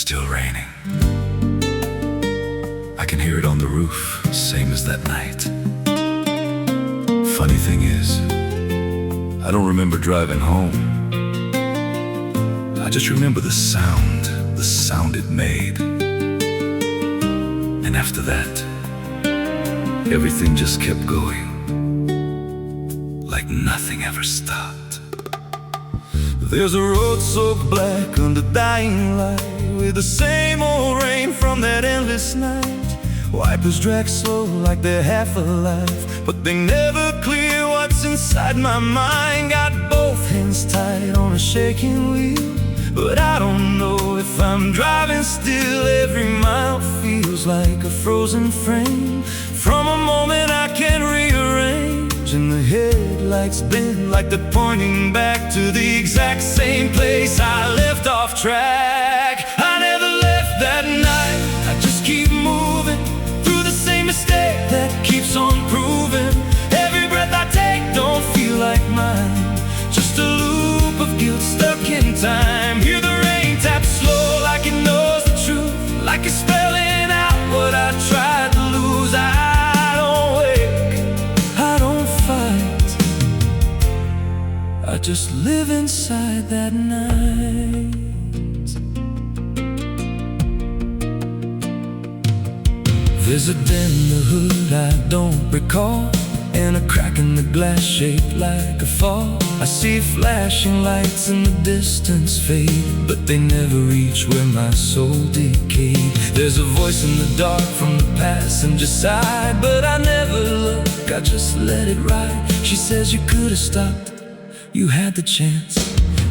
still raining. I can hear it on the roof, same as that night. Funny thing is, I don't remember driving home. I just remember the sound it made. And after that, everything just kept going, like nothing ever stopped. There's a road so black under dying light, with the same old rain from that endless night. Wipers drag slow like they're half alive, but they never clear what's inside my mind. Got both hands tied on a shaking wheel, but I don't know if I'm driving still. Every mile feels like a frozen frame from a moment I can't rearrange. And the headlights bend like they're pointing back to the exact same place I left off track. I never left that night, I just keep moving through the same mistake that keeps on proving. Every breath I take don't feel like mine, just a loop of guilt stuck in time. Hear the rain tap slow like it knows the truth, like it's spelling out what I tried to lose. I don't wake, I don't fight, I just live inside that night. There's a dent in the hood I don't recall, and a crack in the glass shaped like a fall. I see flashing lights in the distance fade, but they never reach where my soul decayed. There's a voice in the dark from the passenger side, but I never look, I just let it ride. She says you could have stopped, you had the chance.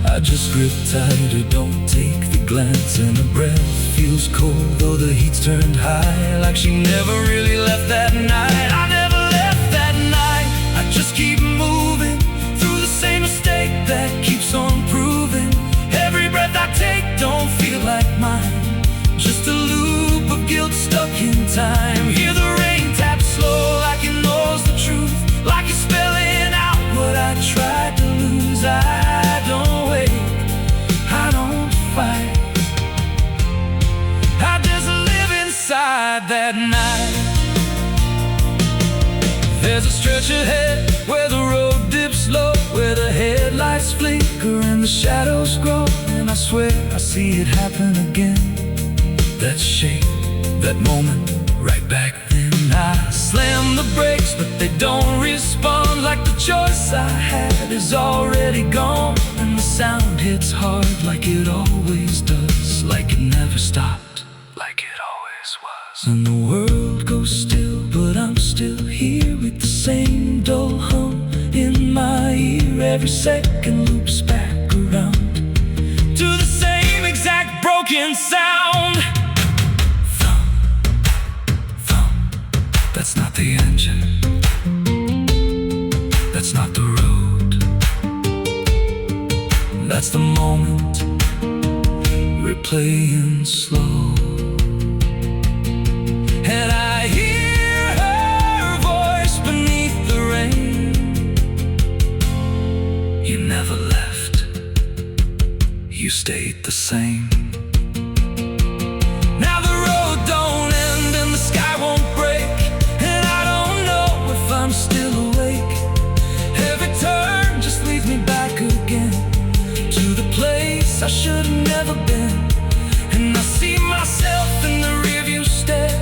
I just grip tighter, don't take the glance, and her breath feels cold though the heat's turned high, like she never really left that night. I never left that night, I just keep moving through the same mistake that keeps on proving. Every breath I take don't feel like mine, just a loop of guilt stuck in time. Hear the rain tap slow like it knows the truth, like it's spelling out what I tried to lose. I don't wait, I don't fight, I just live inside that night. There's a stretch ahead where the road dips low, where the headlights flicker and the shadows grow, and I swear I see it happen again. That shape, that moment, right back then. I slam the brakes, but they don't respond, like the choice I had is already gone. And the sound hits hard like it always does, like it never stopped, like it always was. And the world goes still, but I'm still here with the same dull hum in my ear. Every second loops back around to the same exact broken sound. That's not the engine, that's not the road, that's the moment replaying slow. And I hear her voice beneath the rain. You never left, you stayed the same. Now the road don't end and the sky won't break, I'm still awake. Every turn just leads me back again to the place I should have never been. And I see myself in the rearview stare,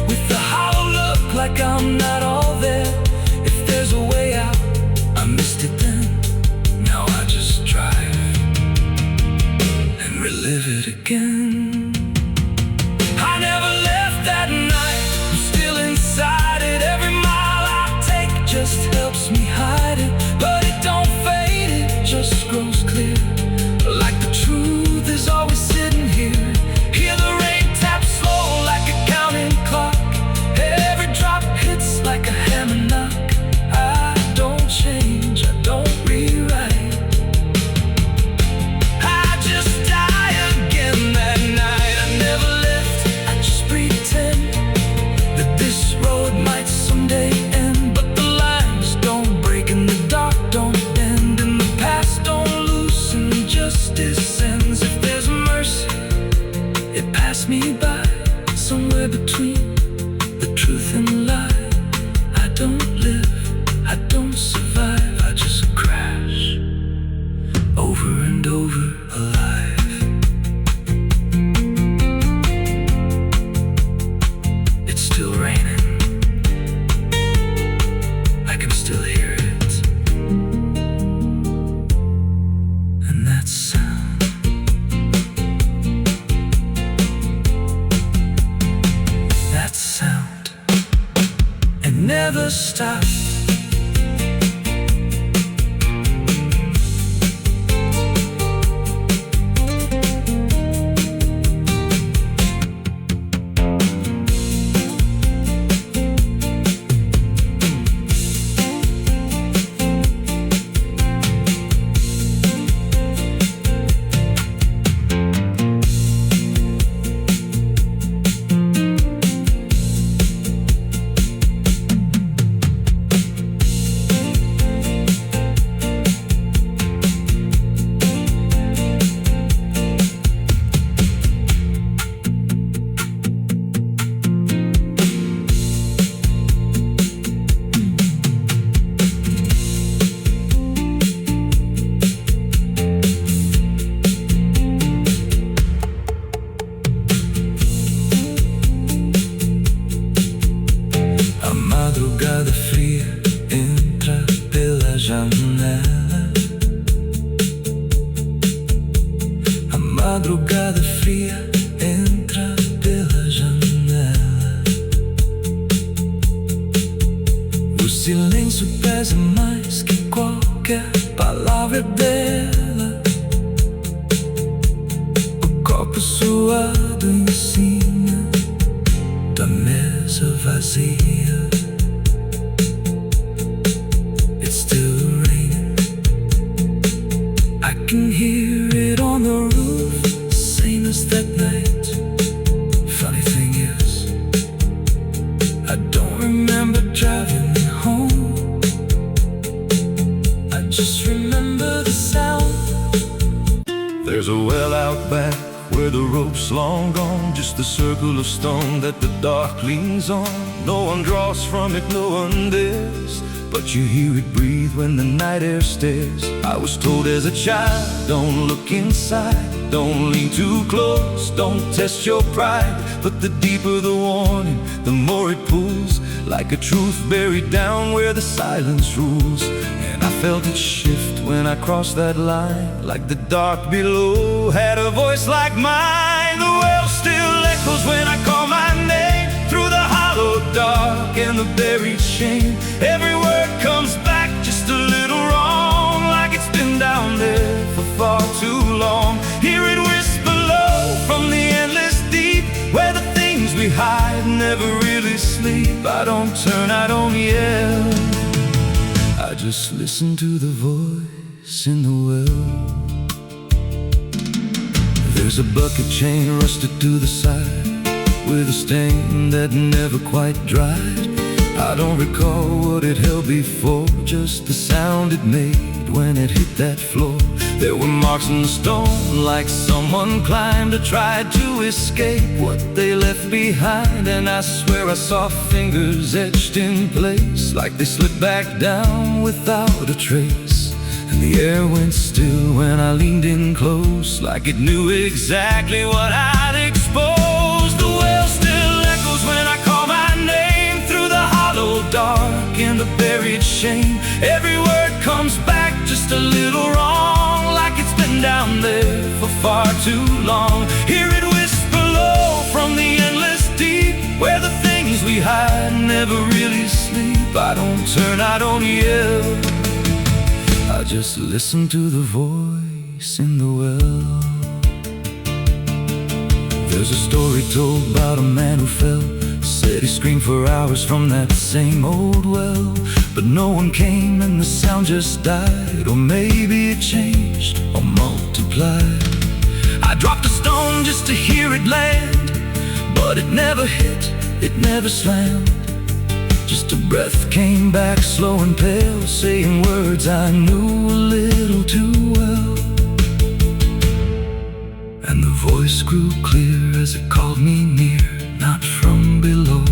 with the hollow look like I'm not all there. If there's a way out, I missed it then. Now I just drive and relive it again. I never left that night, I'm still inside it. Every just helps me hide it, but it don't fade, it just grows clear, like the truth is always sitting here. Hear the rain tap slow like a counting clock, every drop hits like a hammer knock. I don't change, I don't rewrite, I just die again that night. pass me by, somewhere between the truth and lie. I don't live, I don't survive, I just crash over and over alive. It's still raining, I can still hear it. And that sound, that sound, it never stops. Madrugada fria entra pela janela. A madrugada fria entra pela janela. O silêncio pesa mais que qualquer palavra dela. O copo suado em cima da mesa vazia. I can hear it on the roof, same as that night. Funny thing is, I don't remember driving home. I just remember the sound. There's a well out back where the rope's long gone, just a circle of stone that the dark leans on. No one draws from it, no one dares, but you hear it breathe when the night air stares. I was told as a child, don't look inside, don't lean too close, don't test your pride. But the deeper the warning, the more it pulls, like a truth buried down where the silence rules. And I felt it shift when I crossed that line, like the dark below had a voice like mine. The well still echoes when I call my name, through the hollow dark and the buried shame. Every word comes back just a little wrong, like it's been down there for far too long. Hear it whisper low from the endless deep, where the things we hide never really sleep. I don't turn, I don't yell, I just listen to the voice in the well. There's a bucket chain rusted to the side, with a stain that never quite dried. I don't recall what it held before, just the sound it made when it hit that floor. There were marks in the stone, like someone climbed or tried to escape what they left behind. And I swear I saw fingers etched in place, like they slipped back down without a trace. And the air went still when I leaned in close, like it knew exactly what I'd exposed. The well still echoes when I call my name, through the hollow dark and the buried shame. Every word comes back just a little wrong, like it's been down there for far too long. Hear it whisper low from the endless deep, where the things we hide never really sleep. I don't turn, I don't yell, I just listen to the voice in the well. There's a story told about a man who fell, said he screamed for hours from that same old well, but no one came and the sound just died. Or maybe it changed or multiplied. I dropped a stone just to hear it land, but it never hit, it never slammed. Just a breath came back slow and pale, saying words I knew a little too well. And the voice grew clear as it called me near, not from below,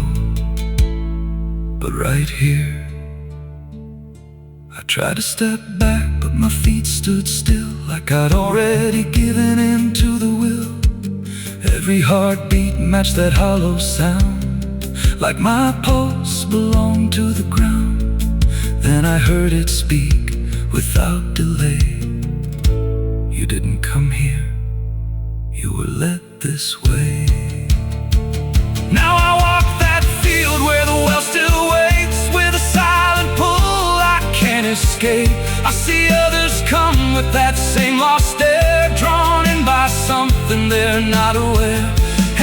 but right here. I tried to step back, but my feet stood still, like I'd already given in to the will. Every heartbeat matched that hollow sound, like my pulse belonged to the ground. Then I heard it speak without delay. You didn't come here, you were led this way. Now I walk that field where the well still waits, with a silent pull I can't escape. I see others come with that same lost stare, drawn in by something they're not aware.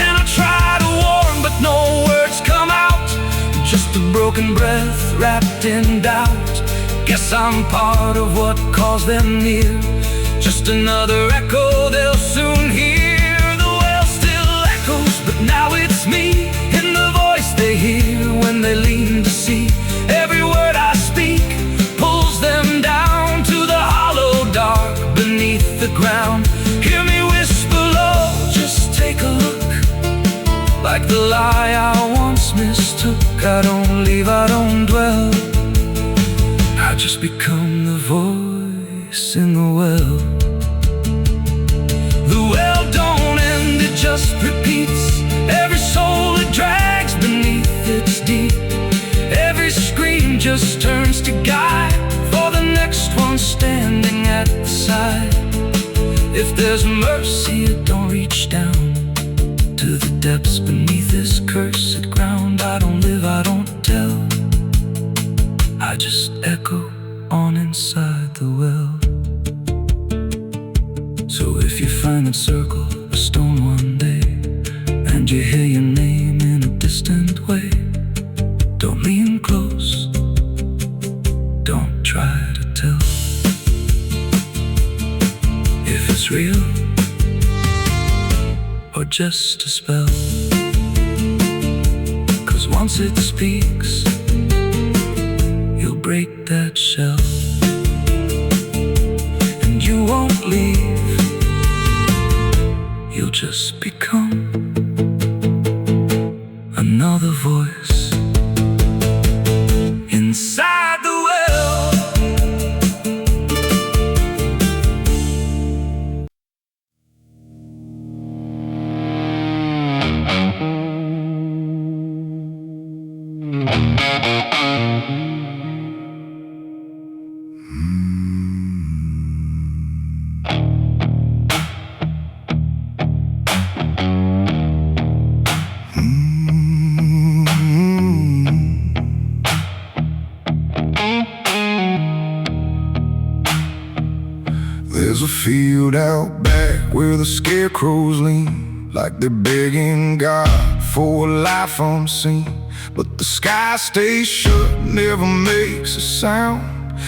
And I try to warn, but no words come out, just a broken breath wrapped in doubt. Guess I'm part of what calls them near, just another echo they'll soon hear. The well still echoes, but now it's me, in the voice they hear when they lean to see. Every word I speak pulls them down to the hollow dark beneath the ground. Hear me whisper low, just take a look, like the lie I once mistook. I don't leave, I don't dwell, I just become the voice in the well. The well don't end, it just repeats. Every soul it drags beneath its deep. Every scream just turns to guide for the next one standing at the side. If there's mercy, it don't reach down to the depths beneath this cursed ground. I don't live, I don't tell, I just echo on inside the well. So if you find that circle of stone one day, and you hear your name in a distant way, don't lean close, don't try to tell if it's real or just a spell. 'Cause once it speaks, you'll break that shell, and you won't leave, you'll just become another voice inside the well. There's a field out back where the scarecrows lean, like they're begging God for a life unseen. But the sky stays shut, never makes a sound,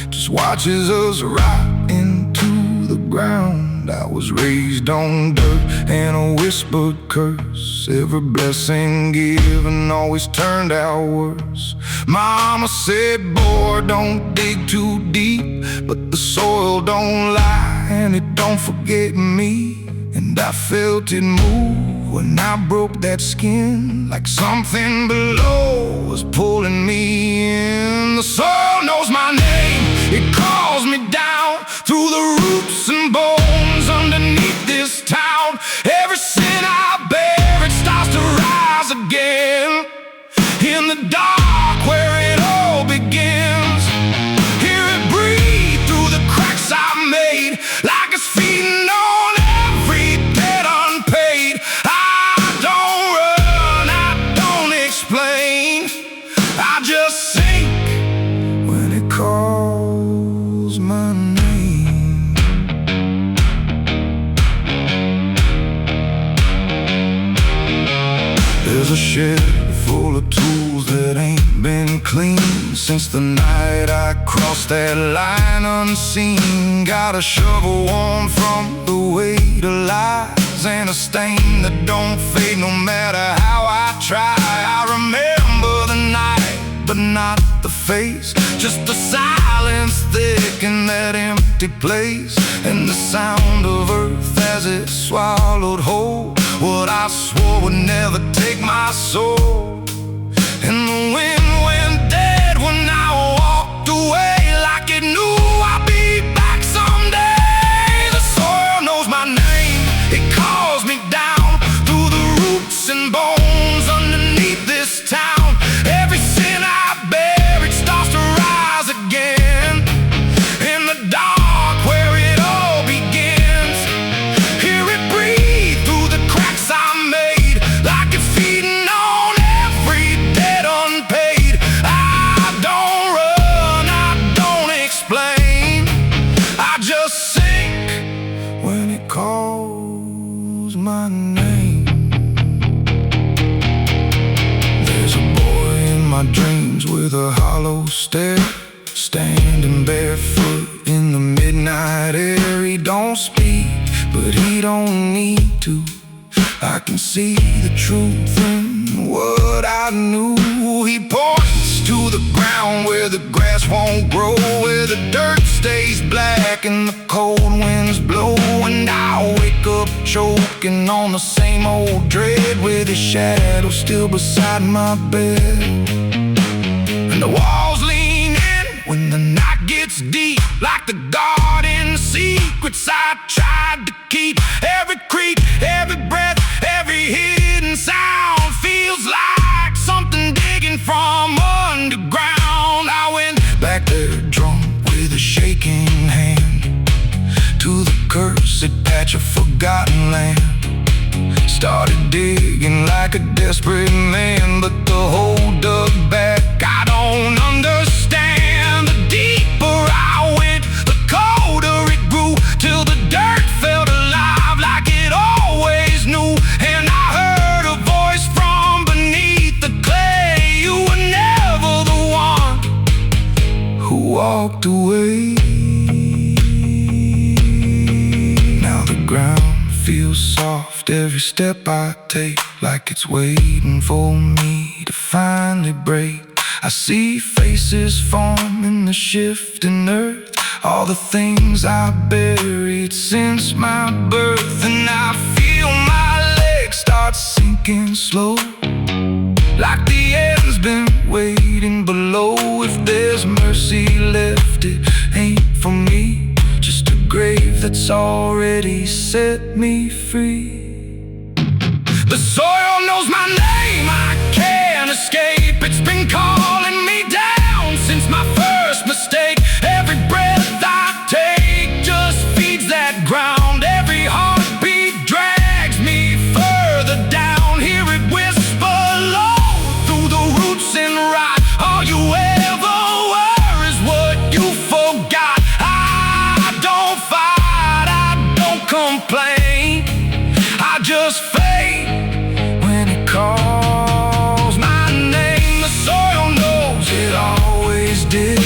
just watches us rot into the ground. I was raised on dirt and a whispered curse. Every blessing given always turned out worse. Mama said, boy, don't dig too deep, but the soil don't lie and it don't forget me. And I felt it move when I broke that skin, like something below was pulling me in. The soil knows my name, it calls me down through the roots and bones underneath this town. Every sin I bear, it starts to rise again in the dark where it all begins. Hear it breathe through the cracks I made, like it's feeding on every debt unpaid. I don't run, I don't explain, I just sink when it calls my name. There's a shed full of tools that ain't been cleaned since the night I crossed that line unseen. Got a shovel worn from the weight of lies, and a stain that don't fade no matter how I try. I remember the night, but not the face, just the silence silence thick in that empty place, and the sound of earth as it swallowed whole what I swore would never take my soul. And the wind went dead when I walked away, like it knew I'd be back someday. The soil knows my name, it calls me down through the roots and bones underneath this town. Every sin I bear, it starts to rise again in the dark where it all begins. Hear it breathe through the cracks I made, like it's feeding on every debt unpaid. I don't run, I don't explain, I just sink when it calls my name. There's a boy in my dreams with a hollow stare, standing barefoot in the midnight air. He don't speak, but he don't need to. I can see the truth in what I knew. He points to the ground where the grass won't grow, where the dirt stays black and the cold winds blow. And I wake up choking on the same old dread, with his shadow still beside my bed. And the walls lean in when the night gets deep, like the garden secrets I tried to keep. Every creak, every breath, every hidden sound feels like something digging from underground. I went back there drunk with a shaking hand to the cursed patch of forgotten land. Started digging like a desperate man, but the hole dug back. I don't understand. The deeper I went, the colder it grew, till the dirt felt alive like it always knew. And I heard a voice from beneath the clay. You were never the one who walked away. Now the ground feels soft every step I take, like it's waiting for me to finally break. I see faces form in the shifting earth, all the things I buried since my birth. And I feel my legs start sinking slow, like the end's been waiting below. If there's mercy left, it ain't for me, just a grave that's already set me free. The soil knows my name, I can't escape. It's been calling me down since my first mistake. Every breath I take just feeds that ground. Every heartbeat drags me further down. Hear it whisper low through the roots and rot. All you ever were is what you forgot. I don't fight, I don't complain, I just fade when it calls my name. The soil knows it always did.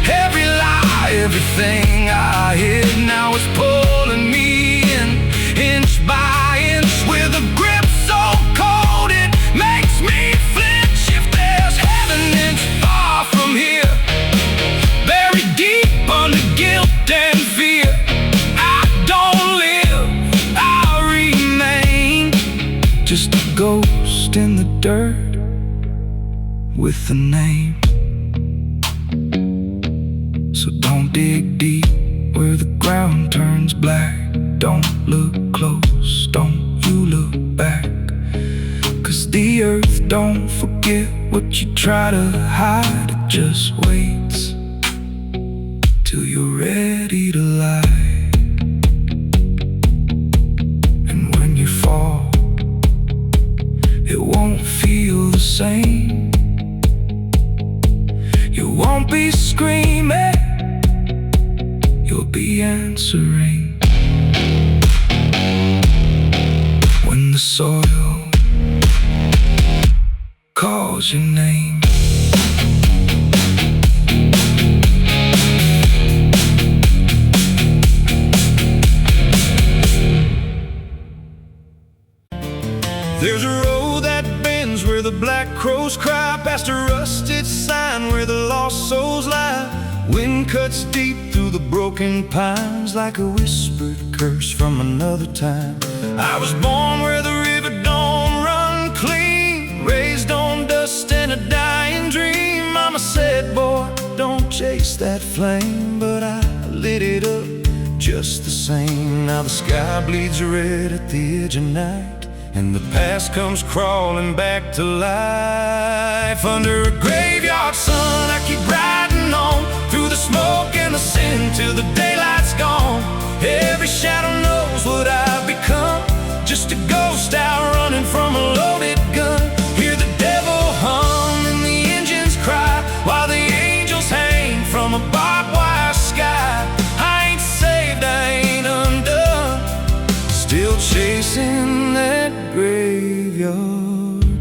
Every lie, everything I hid, now it's pulling me in, inch by inch, with a grip so cold it makes me flinch. If there's heaven, it's far from here, buried deep under guilt and fear. I don't live, I remain, just a ghost in the dirt with a name. So don't dig deep where the ground turns black. Don't look close, don't you look back, 'cause the earth don't forget what you try to hide. It just waits till you're ready to lie. And when you fall, it won't feel the same. You won't be screaming, you'll be answering. When the soil calls your name. There's a road that bends where the black crows cry past a rusted sign where the lost souls lie. Wind cuts deep through the broken pines like a whispered curse from another time. I was born where the river don't run clean, raised on dust and a dying dream. Mama said, boy, don't chase that flame, but I lit it up just the same. Now the sky bleeds red at the edge of night, and the past comes crawling back to life. Under a graveyard sun, I keep riding on through the smoke and the sin till the daylight's gone. Every shadow knows what I've become, just a ghost out running from a loaded gun. Hear the devil hum and the engines cry while the angels hang from a barbed wire sky. I ain't saved, I ain't undone, still chasing that graveyard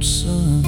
sun.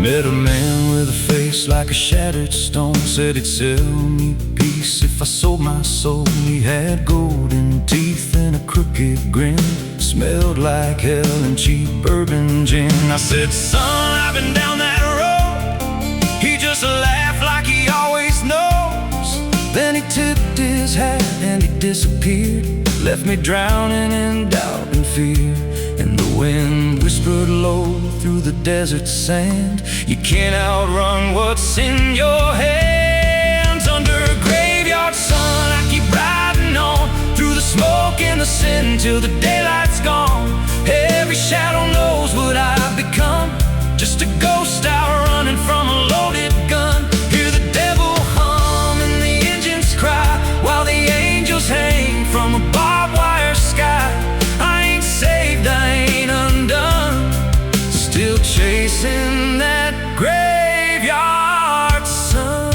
Met a man with a face like a shattered stone, said he'd sell me peace if I sold my soul. He had golden teeth and a crooked grin, smelled like hell and cheap bourbon gin. I said, son, I've been down that road. He just laughed like he always knows. Then he tipped his hat and he disappeared, left me drowning in doubt and fear. And the wind whispered low through the desert sand, you can't outrun what's in your hands. Under a graveyard sun, I keep riding on through the smoke and the sin till the daylight's gone. Every shadow knows what I've become, just a ghost out running from a loaded gun. Hear the devil hum and the engines cry while the angels hang from a barbed wire sky. I ain't saved, I ain't undone, still chasing that graveyard sun.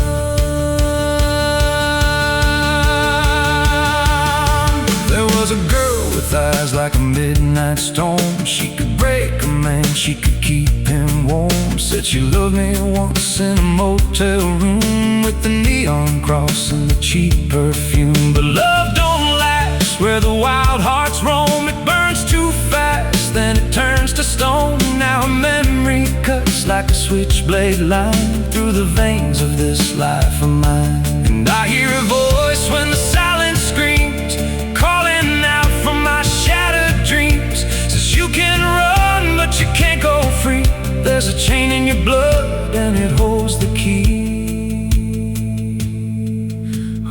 There was a girl with eyes like a midnight storm. She could break a man, she could keep him warm. Said she loved me once in a motel room with the neon cross and the cheap perfume. But love don't last where the wild hearts roam. It burns too fast, then it turns to stone. Now a memory cuts like a switchblade line through the veins of this life of mine. And I hear a voice when the silence screams, calling out from my shattered dreams. Says you can run, but you can't go free. There's a chain in your blood and it holds the key.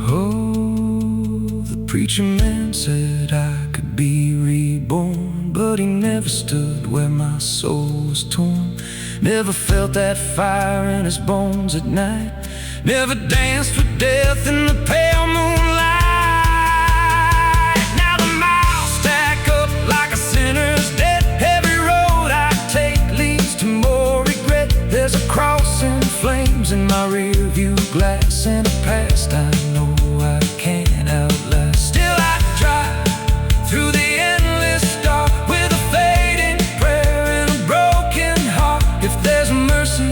Oh, the preacher man said I could be reborn, but he never stood where my soul was torn. Never felt that fire in his bones at night, never danced with death in the pale moonlight. Now the miles stack up like a sinner's debt. Every road I take leads to more regret. There's a cross in flames in my rear view glass, and a past I know I can't outlast. Still I drive through the endless dark with a fading prayer and a broken heart. If there's mercy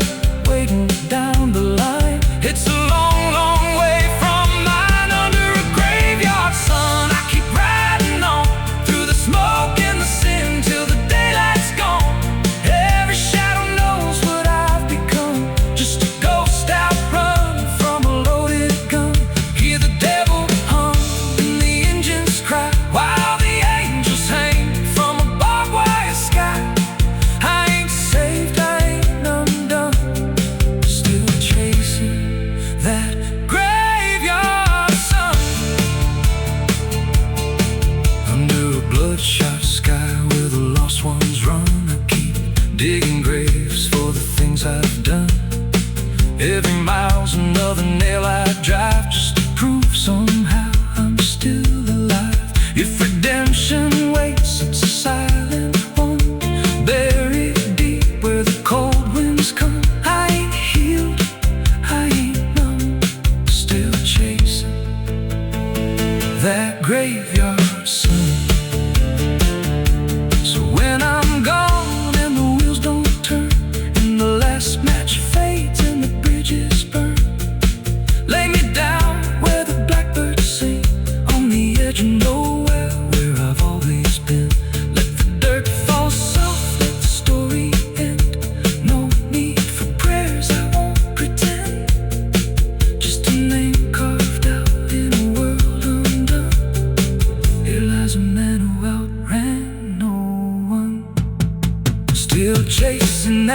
waiting down the line, it's a long, long way from mine. Under a graveyard sun, I keep riding on through the smoke and the sin till the daylight's gone. Every shadow knows what I've become, just a ghost out running from a loaded gun. Hear the devil hum and the engines cry while the angels hang from a barbed wire sky. I ain't saved, I ain't undone, still chasing that graveyard sun. Under a bloodshot sky where the lost ones run, I keep digging graves for the things I've done. Every mile's another nail I drive, just to prove somehow I'm still alive. If redemption waits, it's a silent one, buried deep where the cold winds come. I ain't healed, I ain't numb, still chasing that graveyard sun. So when I'm gone and the wheels don't turn, and the last match fades and the bridges burn, lay me down where the blackbirds sing, on the edge of nowhere where I've always been.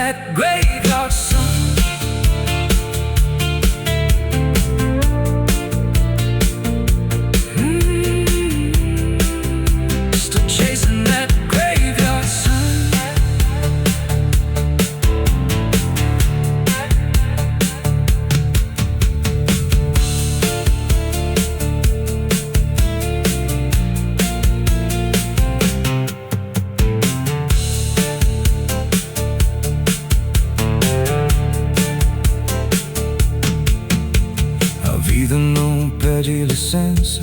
that graveyard sun. Still chasing that graveyard sun. A vida não pede licença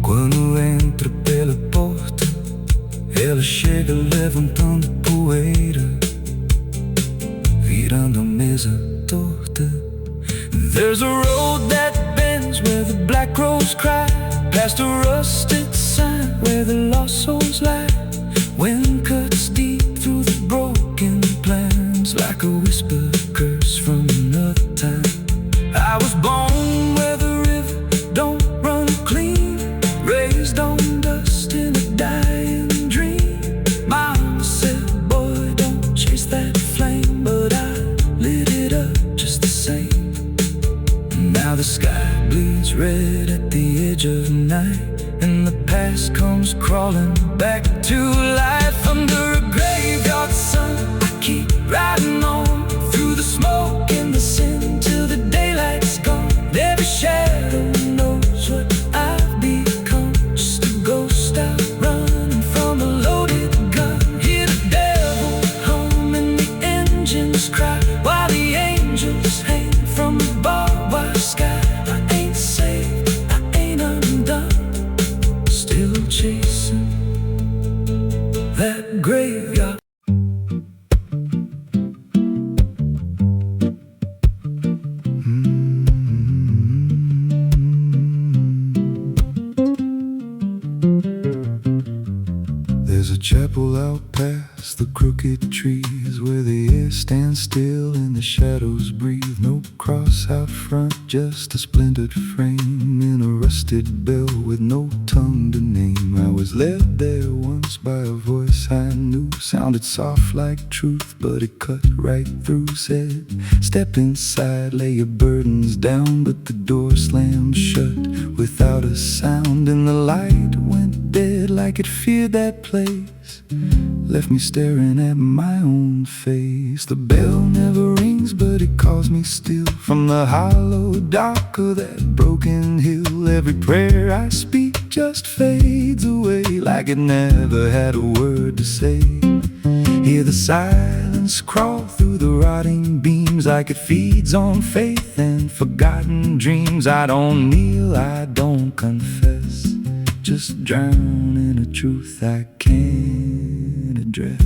quando entra pela porta. Ela chega levantando poeira, virando a mesa torta. There's a road that bends where the black crows cry, past a rusted sign where the lost souls lie. Wind cuts deep through the broken plans, like a whisper curse from another time. I was born where the river don't run clean, raised on dust in a dying dream. Mama said, boy, don't chase that flame, but I lit it up just the same. Now the sky bleeds red at the edge of night, and the past comes crawling back to life. Under a graveyard sun, I keep riding on through the smoke and the sin till the daylight's gone. Every shadow knows what I've become, just a ghost out running from a loaded gun. Hear the devil hum and the engines cry, while the angels hang from the barbed wire sky. I ain't saved, I ain't undone, still chasing that graveyard. There's a chapel out past the crooked trees, where the air stands still and the shadows breathe. No cross out front, just a splintered frame in a rusted bell with no tongue to name. I was led there once by a voice I knew, sounded soft like truth, but it cut right through. Said, step inside, lay your burdens down, but the door slammed shut without a sound, and the light went dead like it feared that place, left me staring at my own face. The bell never rings, but it calls me still from the hollow dark of that broken hill. Every prayer I speak just fades away, like it never had a word to say. Hear the silence crawl through the rotting beams, like it feeds on faith and forgotten dreams. I don't kneel, I don't confess, just drown in a truth I can't address.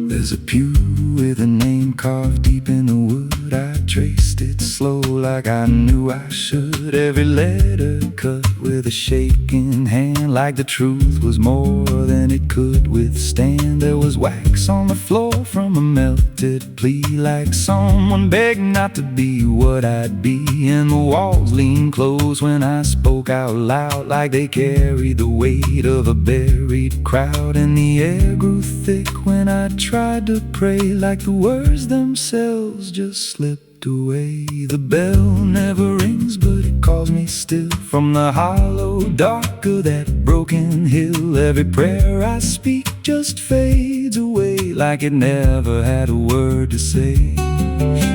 There's a pew with a name carved deep in the wood. I traced it slow like I knew I should. Every letter cut with a shaking hand, like the truth was more than it could withstand. There was wax on the floor from a melted plea, like someone begged not to be what I'd be. And the walls leaned close when I spoke out loud, like they carried the weight of a buried crowd. And the air grew thick when I tried to pray, like the words themselves just slipped away. The bell never rings, but it calls me still from the hollow dark of that broken hill. Every prayer I speak just fades away, like it never had a word to say.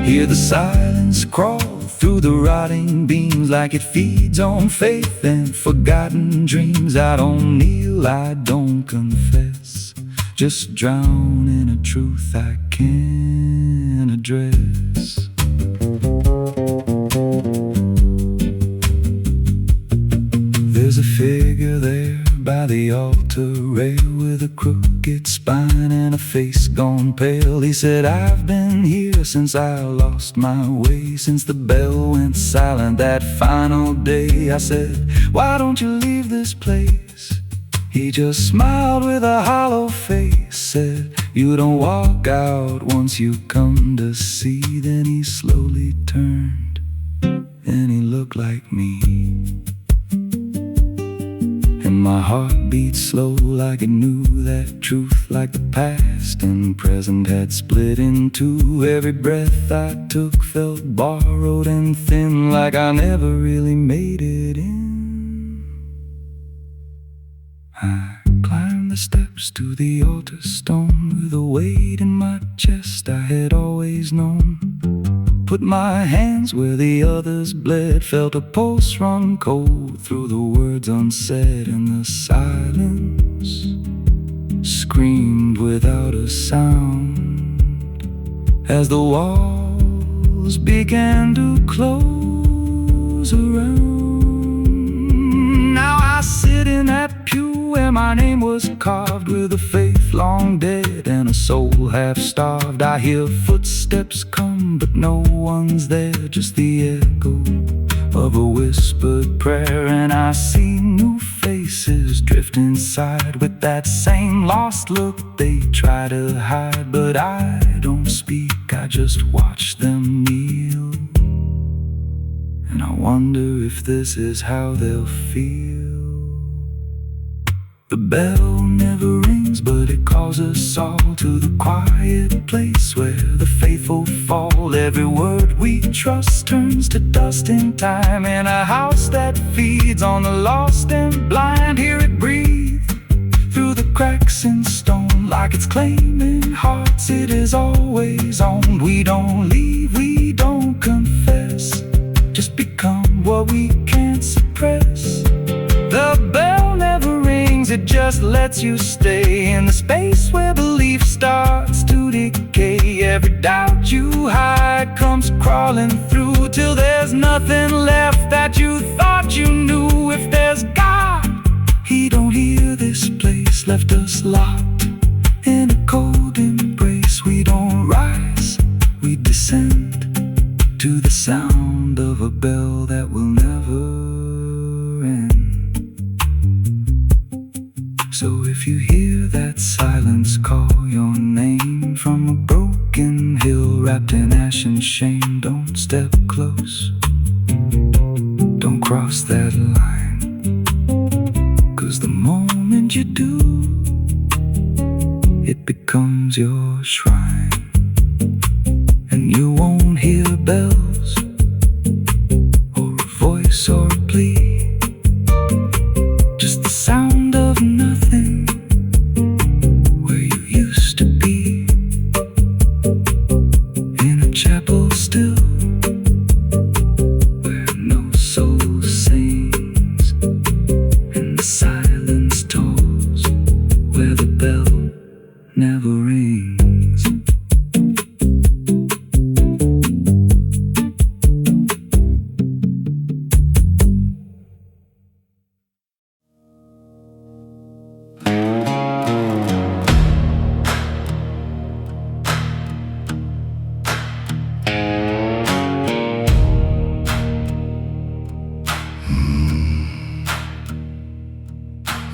Hear the silence crawl through the rotting beams, like it feeds on faith and forgotten dreams. I don't kneel, I don't confess, just drown in a truth I can't address. There's a figure there by the altar rail, with a crooked spine and a face gone pale. He said, I've been here since I lost my way, since the bell went silent that final day. I said, why don't you leave this place? He just smiled with a hollow face, said, you don't walk out once you come to see. Then he slowly turned and he looked like me, and my heart beat slow like it knew that truth, like the past and present had split in two. Every breath I took felt borrowed and thin, like I never really made it in. I climbed the steps to the altar stone with a weight in my chest I had always known. Put my hands where the others bled, felt a pulse run cold through the words unsaid, and the silence screamed without a sound as the walls began to close around. Now I sit in that pew where my name was carved, with a faith long dead and a soul half starved. I hear footsteps come, but no one's there, just the echo of a whispered prayer. And I see new faces drift inside with that same lost look they try to hide. But I don't speak, I just watch them kneel, and I wonder if this is how they'll feel. The bell never rings, but it calls us all to the quiet place where the faithful fall. Every word we trust turns to dust in time, in a house that feeds on the lost and blind. Hear it breathe through the cracks in stone, like it's claiming hearts it is always owned. We don't leave, we don't confess, just become what we can't suppress. The bell never rings, it just lets you stay in the space where belief starts to decay. Every doubt you hide comes crawling through, till there's nothing left that you thought you knew. If there's God, He don't hear this place, left us locked in a cold embrace. We don't rise, we descend to the sound of a bell that will never end. So if you hear that silence call your name from a broken hill wrapped in ash and shame, don't step close, don't cross that line, 'cause the moment you do, it becomes your shrine. And you won't hear bells or a voice or a plea, just the sound of nothing where you used to be, in a chapel still where no soul sings, and the silence tolls where the bell never rings.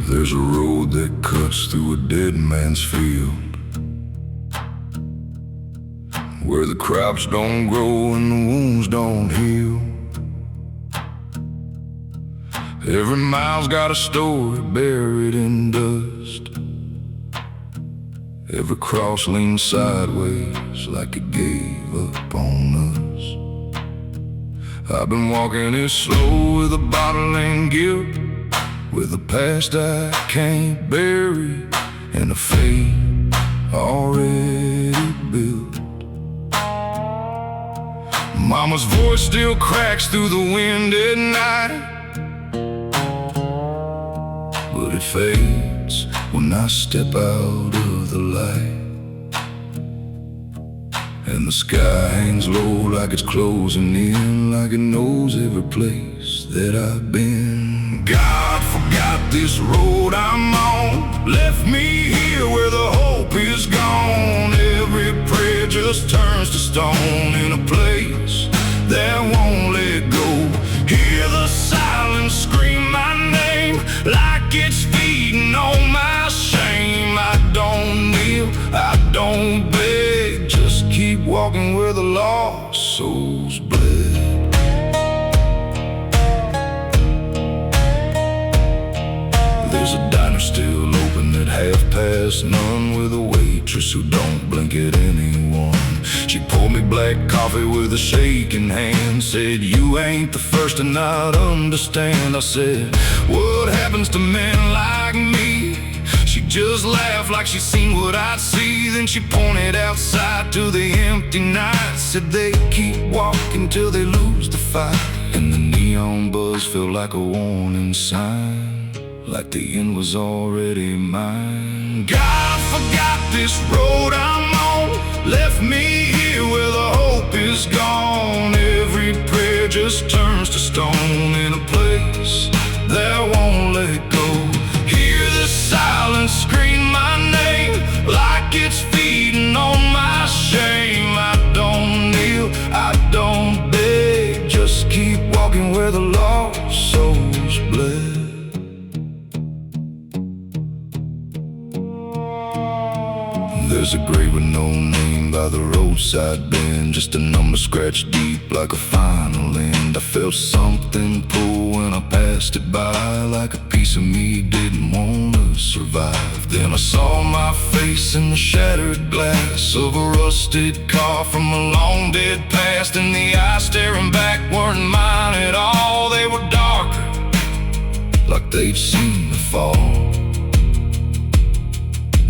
There's a road that cuts through a dead man's field, where the crops don't grow and the wounds don't heal. Every mile's got a story buried in dust. Every cross leans sideways like it gave up on us. I've been walking it slow with a bottle and guilt, with a past I can't bury and a fate already built. Mama's voice still cracks through the wind at night, but it fades when I step out of the light. And the sky hangs low like it's closing in, like it knows every place that I've been. God forgot this road I'm on, left me here where the hope is gone. Every prayer just turns to stone in a place that won't let go. Hear the silence scream my name like it's feeding on my shame. I don't kneel, I don't beg, just keep walking where the lost souls bled. 1/2 with a waitress who don't blink at anyone. She poured me black coffee with a shaking hand, said, "You ain't the first to not understand." I said, "What happens to men like me?" She just laughed like she seen what I'd see. Then she pointed outside to the empty night, said they keep walking till they lose the fight. And the neon buzz felt like a warning sign, like the end was already mine. God forgot this road I'm on, left me here where the hope is gone. Every prayer just turns to stone in a place that won't let go. Hear the silence scream my name like it's feeding on my shame. I don't kneel, I don't beg, just keep walking where the lost souls bled. There's a grave with no name by the roadside bend, just a number scratched deep like a final end. I felt something pull when I passed it by, like a piece of me didn't want to survive. Then I saw my face in the shattered glass of a rusted car from a long dead past, and the eyes staring back weren't mine at all. They were darker, like they'd seen me fall.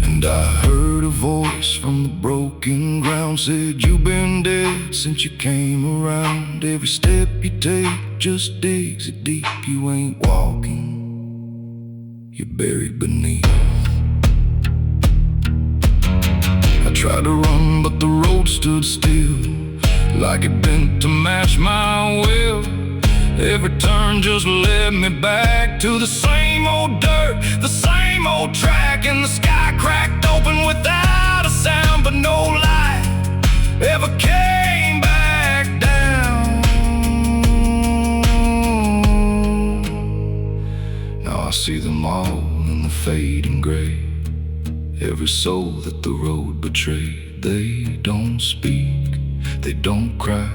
And I heard a voice from the broken ground, said, "You've been dead since you came around. Every step you take just digs it deep. You ain't walking, you're buried beneath." I tried to run, but the road stood still, like it bent to match my will. Every turn just led me back to the same old dirt, the same old track, and the sky cracked open without a sound. But no light ever came back down. Now I see them all in the fading gray, every soul that the road betrayed. They don't speak, they don't cry,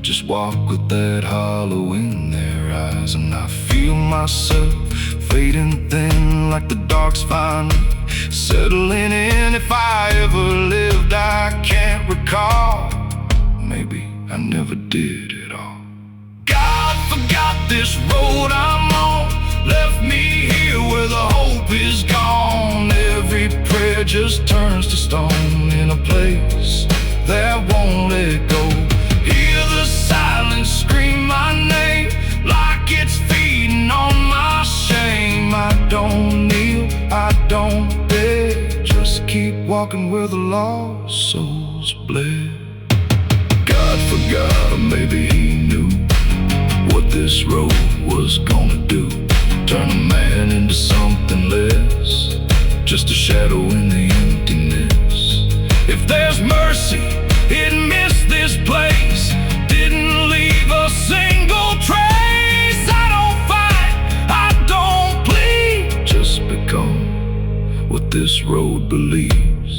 just walk with that hollow in their eyes. And I feel myself fading thin, like the dark's finally settling in. If I ever lived, I can't recall. Maybe I never did at all. God forgot this road I'm on, left me here where the hope is gone. Every prayer just turns to stone in a place that won't let go. Hear the silence scream my name like it's feeding on my shame. I don't kneel, I don't beg, just keep walking where the lost souls bled. God forgot, or maybe he knew what this road was gonna do. Turn a man into something less, just a shadow in the emptiness. If there's mercy, it missed this place, didn't leave a single trace. I don't fight, I don't plead, just become what this road believes.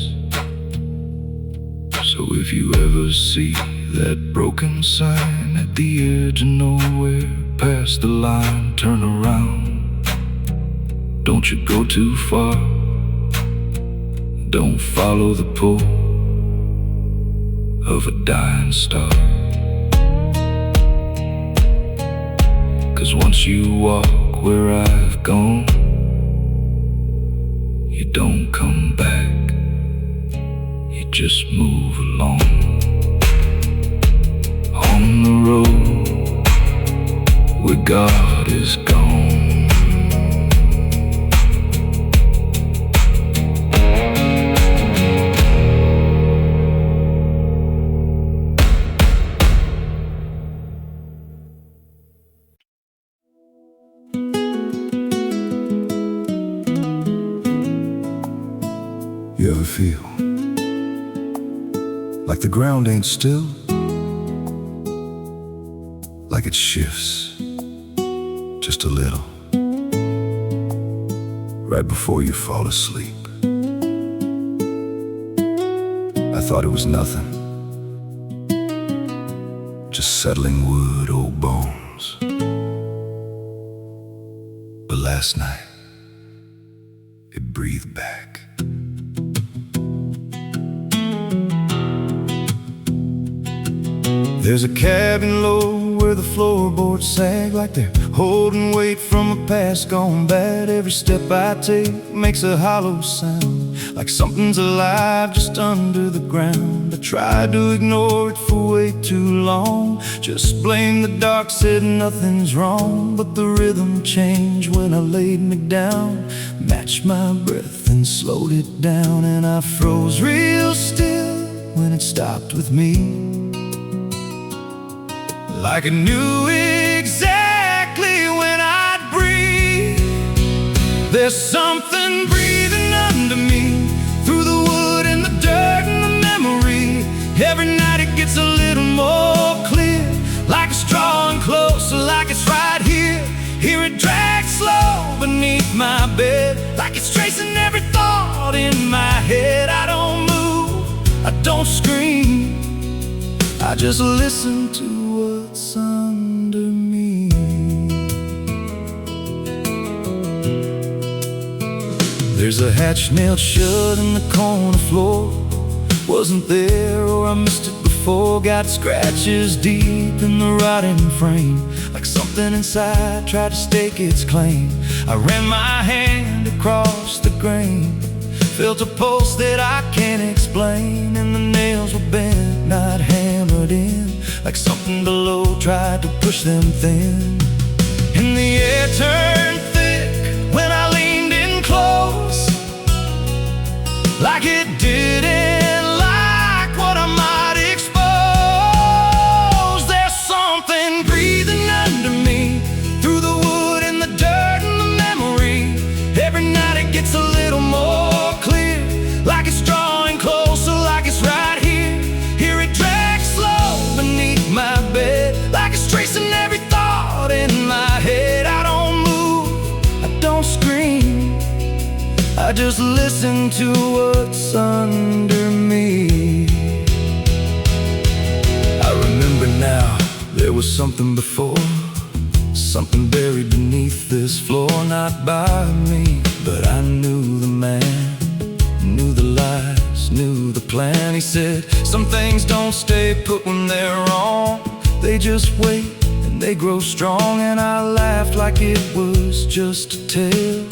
So if you ever see that broken sign at the edge of nowhere, past the line, turn around. Don't you go too far, don't follow the pull of a dying star. 'Cause once you walk where I've gone, you don't come back, you just move along. On the road where God is gone. You ever feel like the ground ain't still? Like it shifts just a little right before you fall asleep. I thought it was nothing, just settling wood, old bones. But last night it breathed back. There's a cabin low where the floorboards sag like they're holding weight from a past gone bad. Every step I take makes a hollow sound, like something's alive just under the ground. I tried to ignore it for way too long, just blamed the dark, said nothing's wrong. But the rhythm changed when I laid me down, matched my breath and slowed it down. And I froze real still when it stopped with me, like I knew exactly when I'd breathe. There's something breathing under me, through the wood and the dirt and the memory. Every night it gets a little more clear, like it's drawing closer, like it's right here. Hear it drag slow beneath my bed, like it's tracing every thought in my head. I don't move, I don't scream, I just listen to what's under me. There's a hatch nailed shut in the corner floor. Wasn't there, or I missed it before. Got scratches deep in the rotting frame, like something inside tried to stake its claim. I ran my hand across the grain, felt a pulse that I can't explain. And the nails were bent, not hammered in, like something below tried to push them thin. And the air turned thick when I leaned in close, like it didn't like what I might expose. There's something breathing under me, through the wood and the dirt and the memory. Every night it gets a little more clear, like it's drawing closer, like it's right here. Hear it drag slow beneath my bed, like it's tracing every thought in my head. I don't move, I don't scream, I just listen to what's under me. I remember now, there was something before, something buried beneath this floor. Not by me, but I knew the man, knew the lies, knew the plan. He said, some things don't stay put when they're wrong, they just wait and they grow strong. And I laughed like it was just a tale.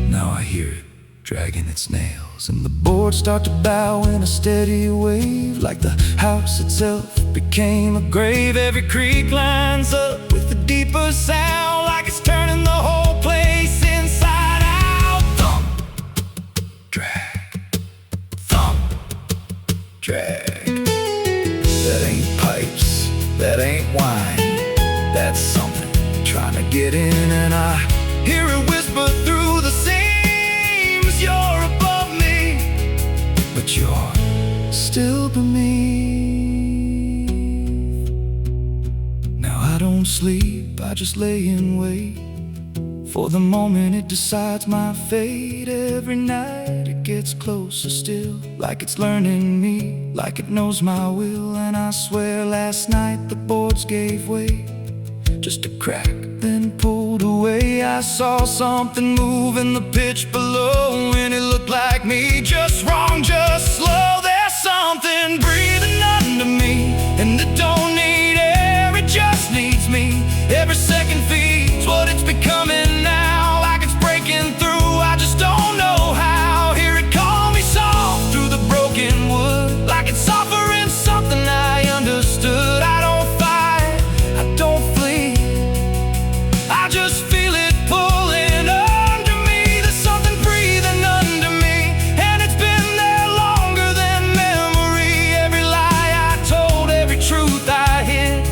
Now I hear it dragging its nails, and the boards start to bow in a steady wave, like the house itself became a grave. Every creak lines up with a deeper sound, like it's turning the whole place inside out. Thump, drag, thump, drag. That ain't pipes, that ain't wine, that's something trying to get in. And I hear it whisper through the seams, you're above me, but you're still beneath. Now I don't sleep, I just lay in wait for the moment it decides my fate. Every night it gets closer still, like it's learning me, like it knows my will. And I swear last night the boards gave way, just a crack, then pulled away. I saw something move in the pitch below, and it looked like me, just wrong, just slow. There's something breathing under me, and it don't need air, it just needs me. Every second feeds what it's becoming now, like it's breaking through, I just don't know how. Hear it call me soft through the broken wood, like it's offering something I understood. I don't fight, I don't flee, I just feel it pulling under me. There's something breathing under me, and it's been there longer than memory. Every lie I told, every truth I hid,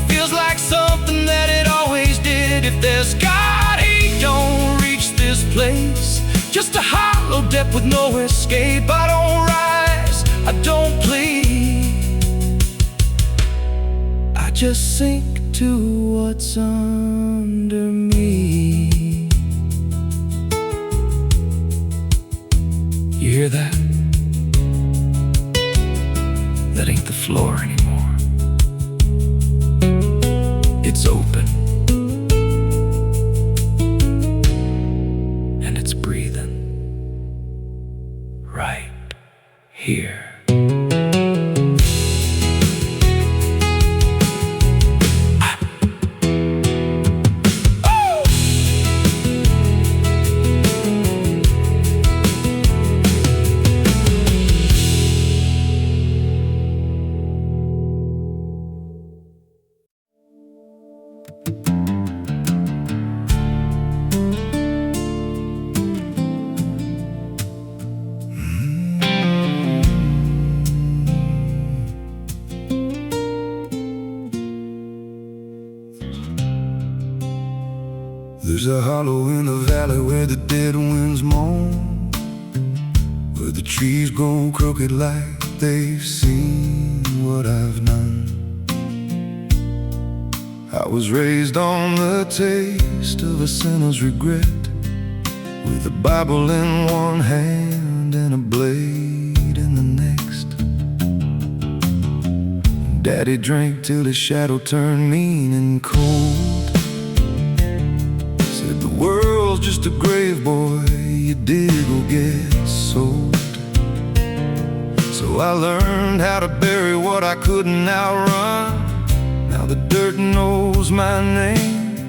feels like something that it always did. If there's God, he don't reach this place, just a hollow depth with no escape. I don't rise, I don't plead, I just sink to what's under me. You hear that? That ain't the floor anymore, it's open, and it's breathing. There's a hollow in the valley where the dead winds moan, where the trees grow crooked like they've seen what I've known. I was raised on the taste of a sinner's regret, with a Bible in one hand and a blade in the next. Daddy drank till his shadow turned mean and cold. Said the world's just a grave, boy, you dig or get sold. So I learned how to bury what I couldn't outrun. Now the dirt knows my name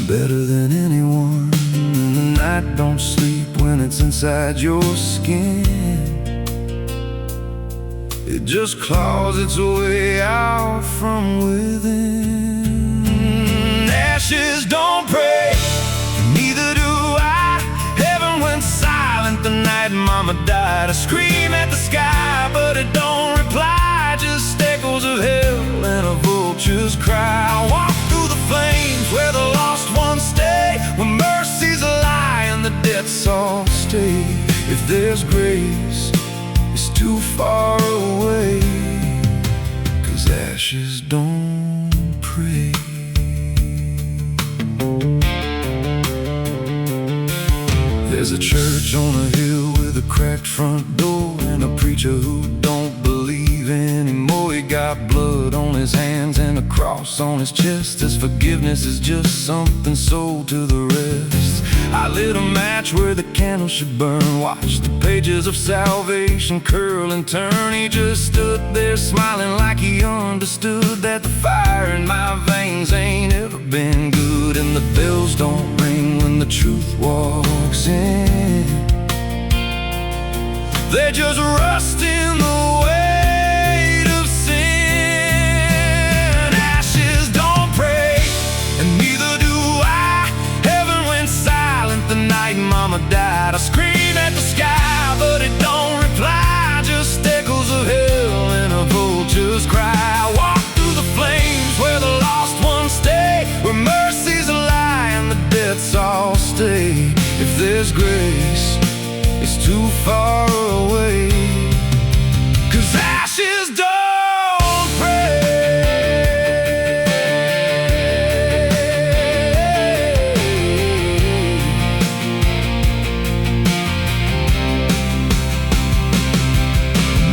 better than anyone. And the night don't sleep when it's inside your skin. It just claws its way out from within. Ashes don't pray, neither do I. Heaven went silent the night Mama died. I scream at the sky, but it don't reply. Just echoes of hell and a vulture's cry. I walk through the flames where the lost ones stay, where mercy's a lie and the debts all stay. If there's grace, it's too far away, 'cause ashes don't pray. There's a church on a hill with a cracked front door, and a preacher who don't believe anymore. He got blood on his hands and a cross on his chest. His forgiveness is just something sold to the rest. I lit a match where the candle should burn, watched the pages of salvation curl and turn. He just stood there smiling like he understood that the fire in my veins ain't ever been good. And the bells don't ring when the truth walks in, they just rust in the weight of sin. Ashes don't pray, and neither do I. Heaven went silent the night Mama died. I scream at the sky, but it don't reply. Just echoes of hell and a vulture's cry. I walk through the flames where the lost ones stay, where mercy's a lie and the debts all stay. If there's grace, it's too far away, 'cause ashes don't pray.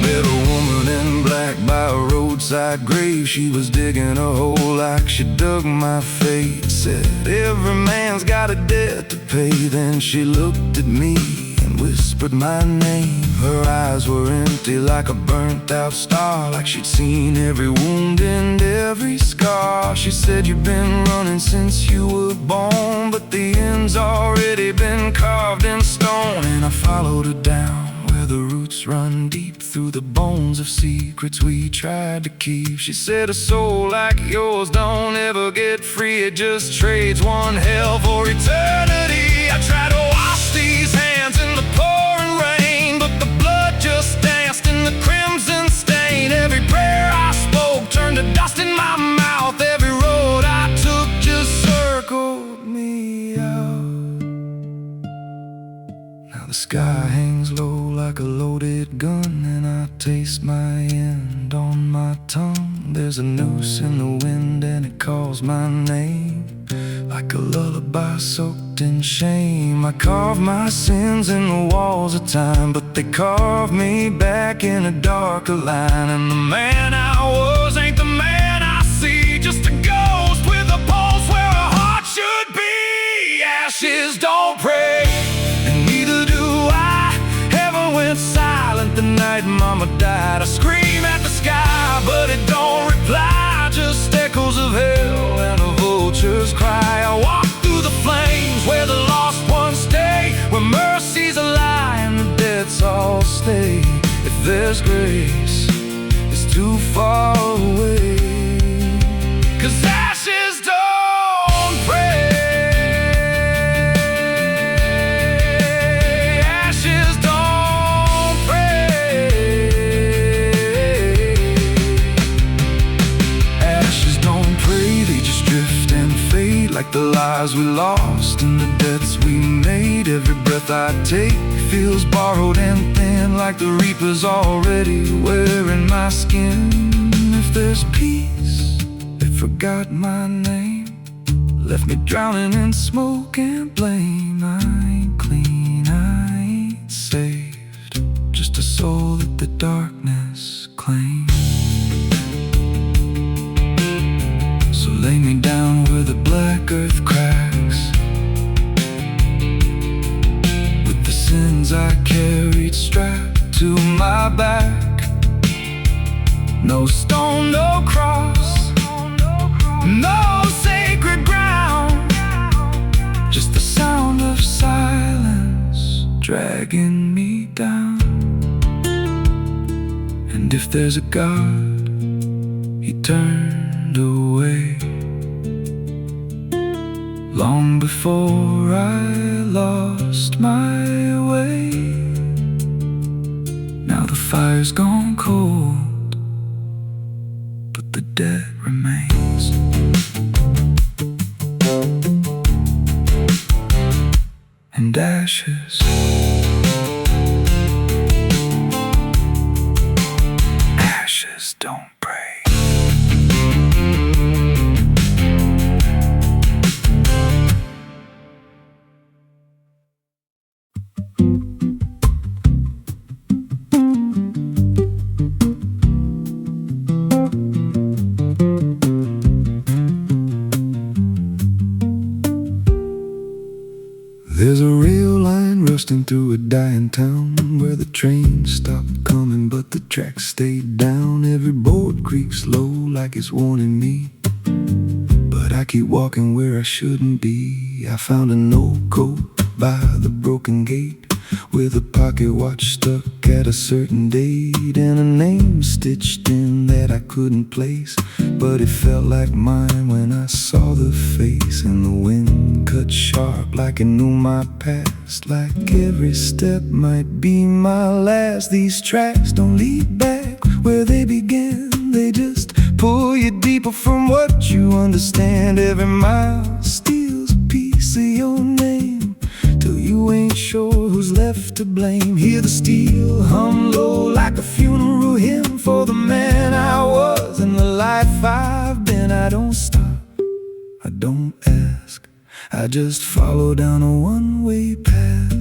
Met a woman in black by a roadside grave. She was digging a hole like she dug my fate. Said every man's got a debt to pay. Then she looked at me and whispered my name. Her eyes were empty like a burnt out star, like she'd seen every wound and every scar. She said, you've been running since you were born, but the end's already been carved in stone. And I followed her down where the roots run deep, through the bones of secrets we tried to keep. She said, a soul like yours don't ever get free. It just trades one hell for eternity. I try to wash these hands in the pouring rain, but the blood just danced in the crimson stain. Every prayer I spoke turned to dust in my mouth. Every road I took just circled me out. Now the sky hangs low like a loaded gun, and I taste my end on my tongue. There's a noose in the wind and it calls my name, like a lullaby soaked in shame. I carve my sins in the walls of time, but they carve me back in a darker line. And the man I was ain't the man I see, just a ghost with a pulse where a heart should be. Ashes don't pray, and neither do I. Heaven went silent the night Mama died. I scream at the sky, but it don't reply. Just echoes of hell and a vulture's cry. I walk through the flames where the lost ones stay, where mercy's a lie and the debts all stay. If there's grace, it's too far away, 'cause ashes don't pray. like the lives we lost and the debts we made. Every breath I take feels borrowed and thin, like the reaper's already wearing my skin. If there's peace, they forgot my name, left me drowning in smoke and blame. I ain't clean, I ain't saved, just a soul that the darkness claims. So lay me down where the black earth cracks, with the sins I carried strapped to my back. No stone, no cross, no sacred ground, just the sound of silence dragging me down. And if there's a God, He turned away long before I lost my way. Now the fire's gone cold, but the debt remains. And ashes, ashes don't pray. There's a rail line rusting through a dying town, where the trains stopped coming but the tracks stayed down. Every board creaks low like it's warning me, but I keep walking where I shouldn't be. I found an old coat by the broken gate, with a pocket watch stuck at a certain date, and a name stitched in that I couldn't place, but it felt like mine when I saw the face. And the wind cut sharp like it knew my past, like every step might be my last. These tracks don't lead back where they began, they just pull you deeper from what you understand. Every mile steals a piece of your name, till you ain't sure who's left to blame. Hear the steel hum low like a funeral hymn for the man I was and the life I've been. I don't stop, I don't ask, I just follow down a one-way path.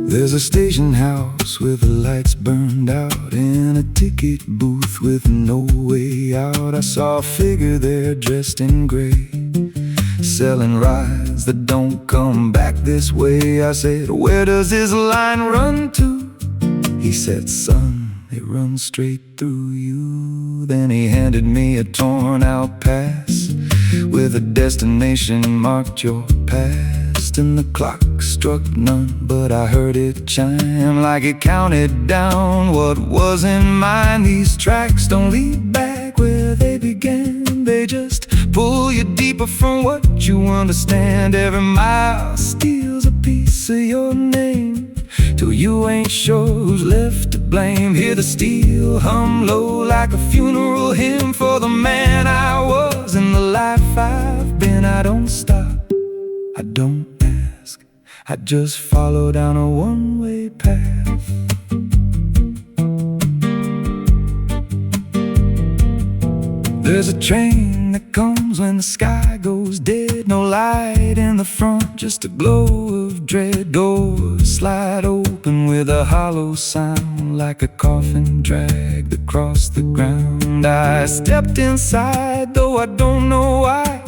There's a station house with the lights burned out, and a ticket booth with no way out. I saw a figure there dressed in gray, selling rides that don't come back this way. I said, where does this line run to? He said, son, it runs straight through you. Then he handed me a torn out pass with a destination marked your past. And the clock struck none, but I heard it chime like it counted down what wasn't mine. These tracks don't lead back where they began, they just pull you deeper from what you understand. Every mile steals a piece of your name, till you ain't sure who's left to blame. Hear the steel hum low like a funeral hymn for the man I was and the life I've been. I don't stop, I don't ask, I just follow down a one-way path. There's a train that comes when the sky goes dead, no light in the front, just a glow of dread. Doors slide open with a hollow sound, like a coffin dragged across the ground. I stepped inside, though I don't know why.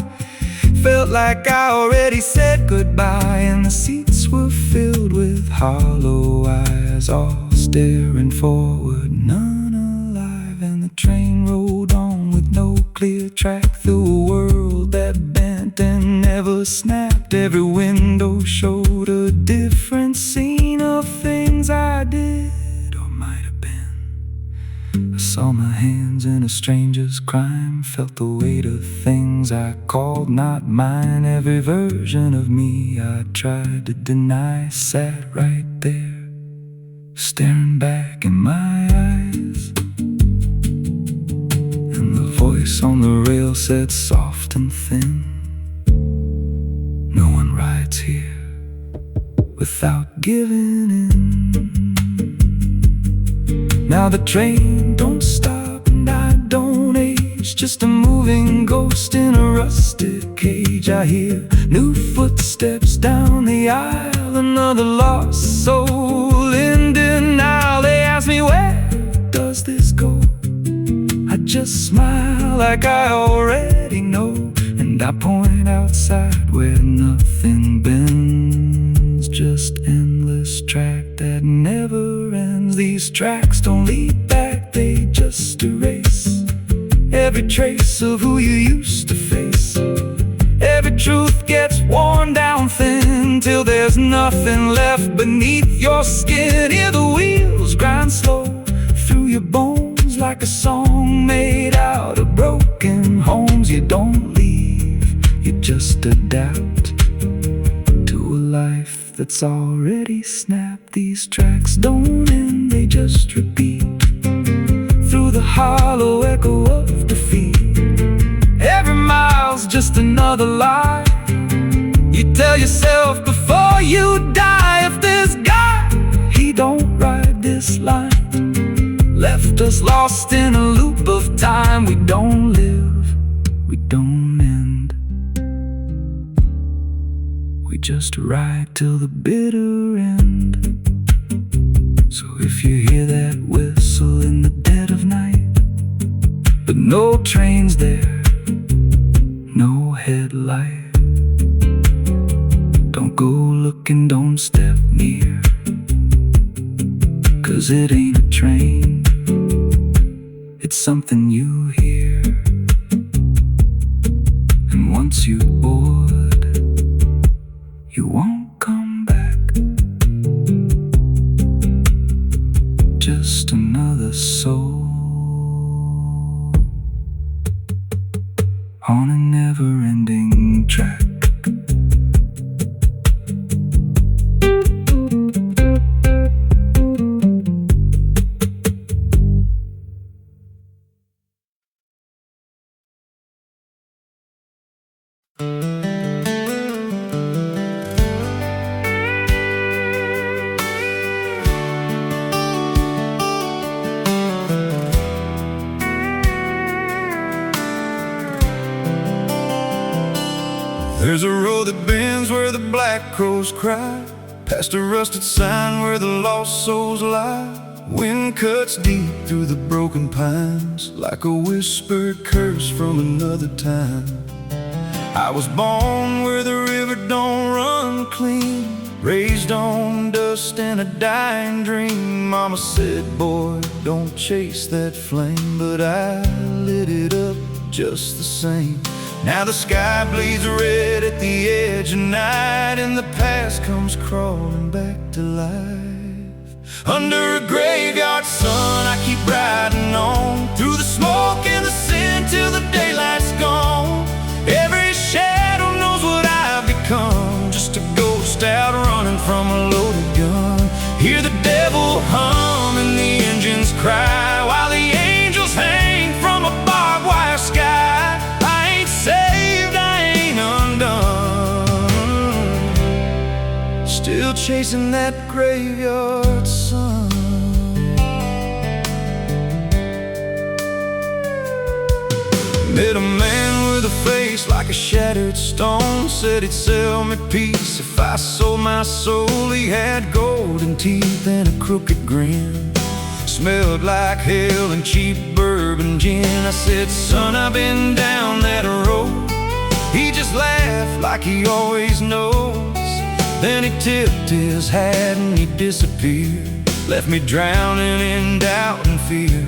Felt like I already said goodbye, and the seats were filled with hollow eyes, all staring forward, none alive. And the train rolled on with no clear track through a world that bent and never snapped. Every window showed a different scene of things I did or might have been. I saw my hands in a stranger's crime, felt the weight of things I called not mine. Every version of me I tried to deny sat right there, staring back in my eyes. said soft and thin, no one rides here without giving in. Now the train don't stop and I don't age, just a moving ghost in a rusted cage. I hear new footsteps down the aisle, another lost soul in denial. They ask me, where does this go? I just smile like I already know, and I point outside where nothing bends, just endless track that never ends. These tracks don't lead back, they just erase every trace of who you used to face. Every truth gets worn down thin till there's nothing left beneath your skin. Hear the wheels grind slow through your bones like a song made out of broken homes. You don't leave, you just adapt to a life that's already snapped. These tracks don't end, they just repeat through the hollow echo of defeat. Every mile's just another lie you tell yourself before you die. If this guy, he don't ride this line, left us lost in a loop of time. We don't live, we don't end, we just ride till the bitter end. So if you hear that whistle in the dead of night, but no trains there, no headlight, don't go looking, don't step near, 'cause it ain't a train, it's something you hear. And once you board, you won't come back, just another soul on a never-ending track. There's a road that bends where the black crows cry, past a rusted sign where the lost souls lie. Wind cuts deep through the broken pines, like a whispered curse from another time. I was born where the river don't run clean, raised on dust and a dying dream. Mama said, boy, don't chase that flame, but I lit it up just the same. Now the sky bleeds red at the edge of night, and the past comes crawling back to life. Under a graveyard sun, I keep riding on, through the smoke and the sin till the daylight's gone. Every shadow knows what I've become, just a ghost out running from a loaded gun. Hear the devil hum and the engines cry, while the angels hang from a barbed wire sky. Saved, I ain't undone, still chasing that graveyard sun. Met a man with a face like a shattered stone, said he'd sell me peace if I sold my soul. He had golden teeth and a crooked grin, smelled like hell and cheap bourbon gin. I said, son, I've been down that road. He just laughed like he always knows. Then he tipped his hat and he disappeared, left me drowning in doubt and fear.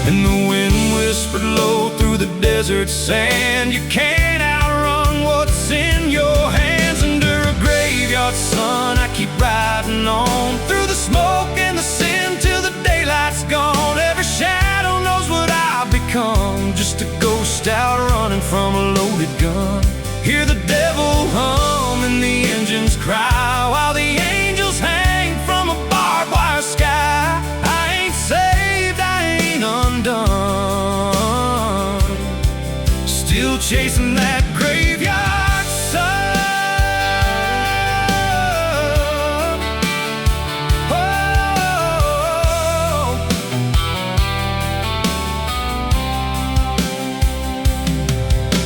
And the wind whispered low through the desert sand, you can't outrun what's in your hands. Under a graveyard sun, I keep riding on, through the smoke and the sin till the daylight's gone. Every shadow knows what I've become, just a ghost out running from a loaded gun. Hear the devil hum and the engines cry, while the angels hang from a barbed wire sky. I ain't saved, I ain't undone, chasing that graveyard sun.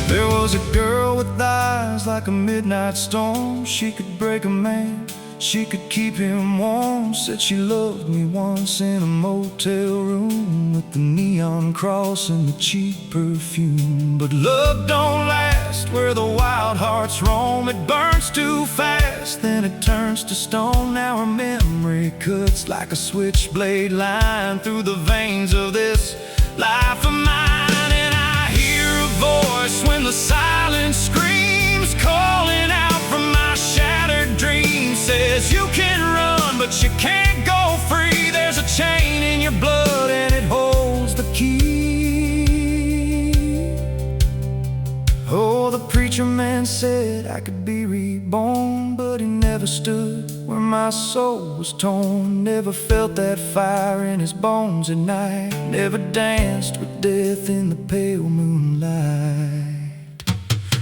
There was a girl with eyes like a midnight storm. She could break a man, she could keep him warm. Said she loved me once in a motel room, with the neon cross and the cheap perfume. But love don't last where the wild hearts roam. It burns too fast, then it turns to stone. Now her memory cuts like a switchblade line through the veins of this life of mine. And I hear a voice when the silence screams, calling out from my shattered dreams. Says you can run, but you can't go free. There's a chain in your blood and it holds the key. Oh, the preacher man said I could be reborn, but he never stood where my soul was torn. Never felt that fire in his bones at night. Never danced with death in the pale moonlight.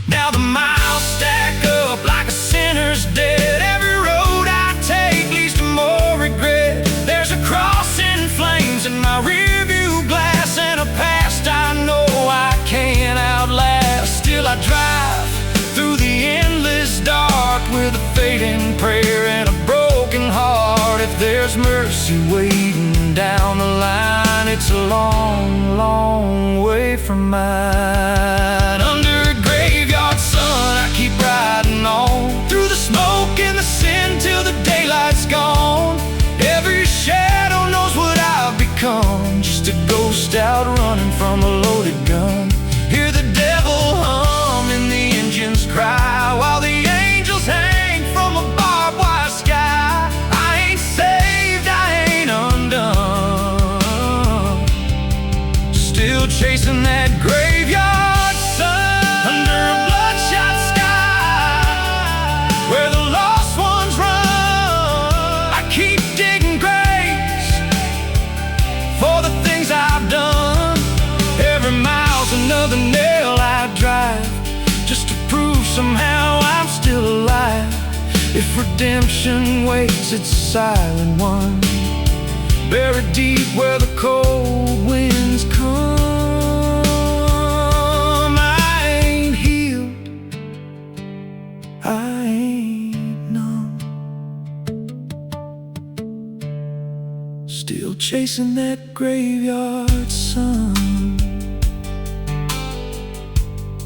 Now the miles stack up like a sinner's debt. Every road I take leads to more regret. There's a cross in flames in my rearview glass, and a past I know I can't outlast. Still I drive through the endless dark with a fading prayer and a broken heart. If there's mercy waiting down the line, it's a long, long way from mine. Under a graveyard sun, I keep riding on through the smoke and the sin till the daylight's gone. Every shadow knows what I've become, just a ghost out running from a loaded gun. Hear the devil hum and the engines cry, while the angels hang from a barbed wire sky. I ain't saved, I ain't undone, still chasing that graveyard sun. Under a bloodshot sky where the lost ones run, I keep digging graves for the things I've done. Every mile's another nail I drive, just to prove somehow I'm still alive. If redemption waits, it's a silent one, buried deep where the cold winds come. I ain't healed, I ain't numb, still chasing that graveyard sun.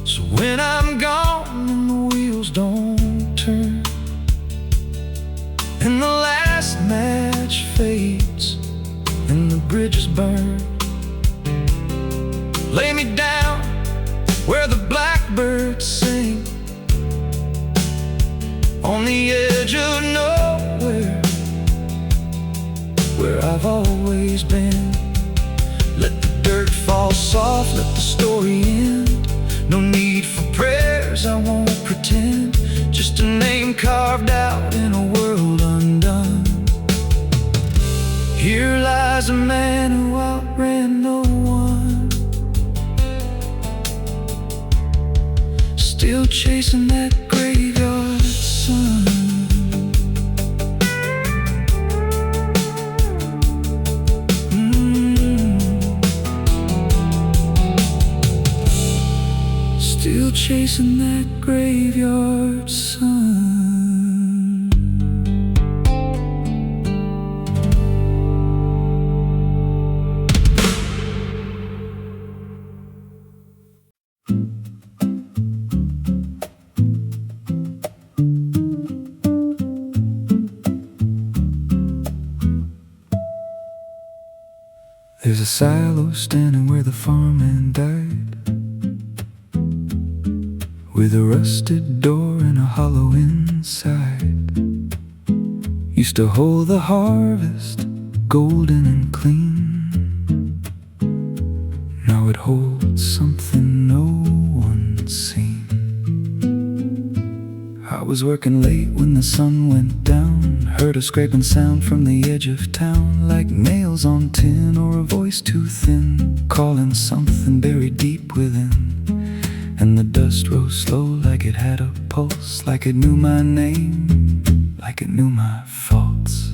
So when I'm gone and the wheels don't turn, and the last match fades and the bridges burn, lay me down where the blackbirds sing, on the edge of nowhere, where I've always been. Let the dirt fall soft, let the story end. No need for prayers, I won't pretend, just a name carved out in a world undone. Here lies a man who outran no one, still chasing that graveyard sun. Still chasing that graveyard sun. There's a silo standing where the farmhand died, with a rusted door and a hollow inside. Used to hold the harvest, golden and clean. Now it holds something no one's seen. I was working late when the sun went down, heard a scraping sound from the edge of town, like nails on tin or a voice too thin, calling something buried deep within. and the dust rose slow like it had a pulse, like it knew my name, like it knew my faults.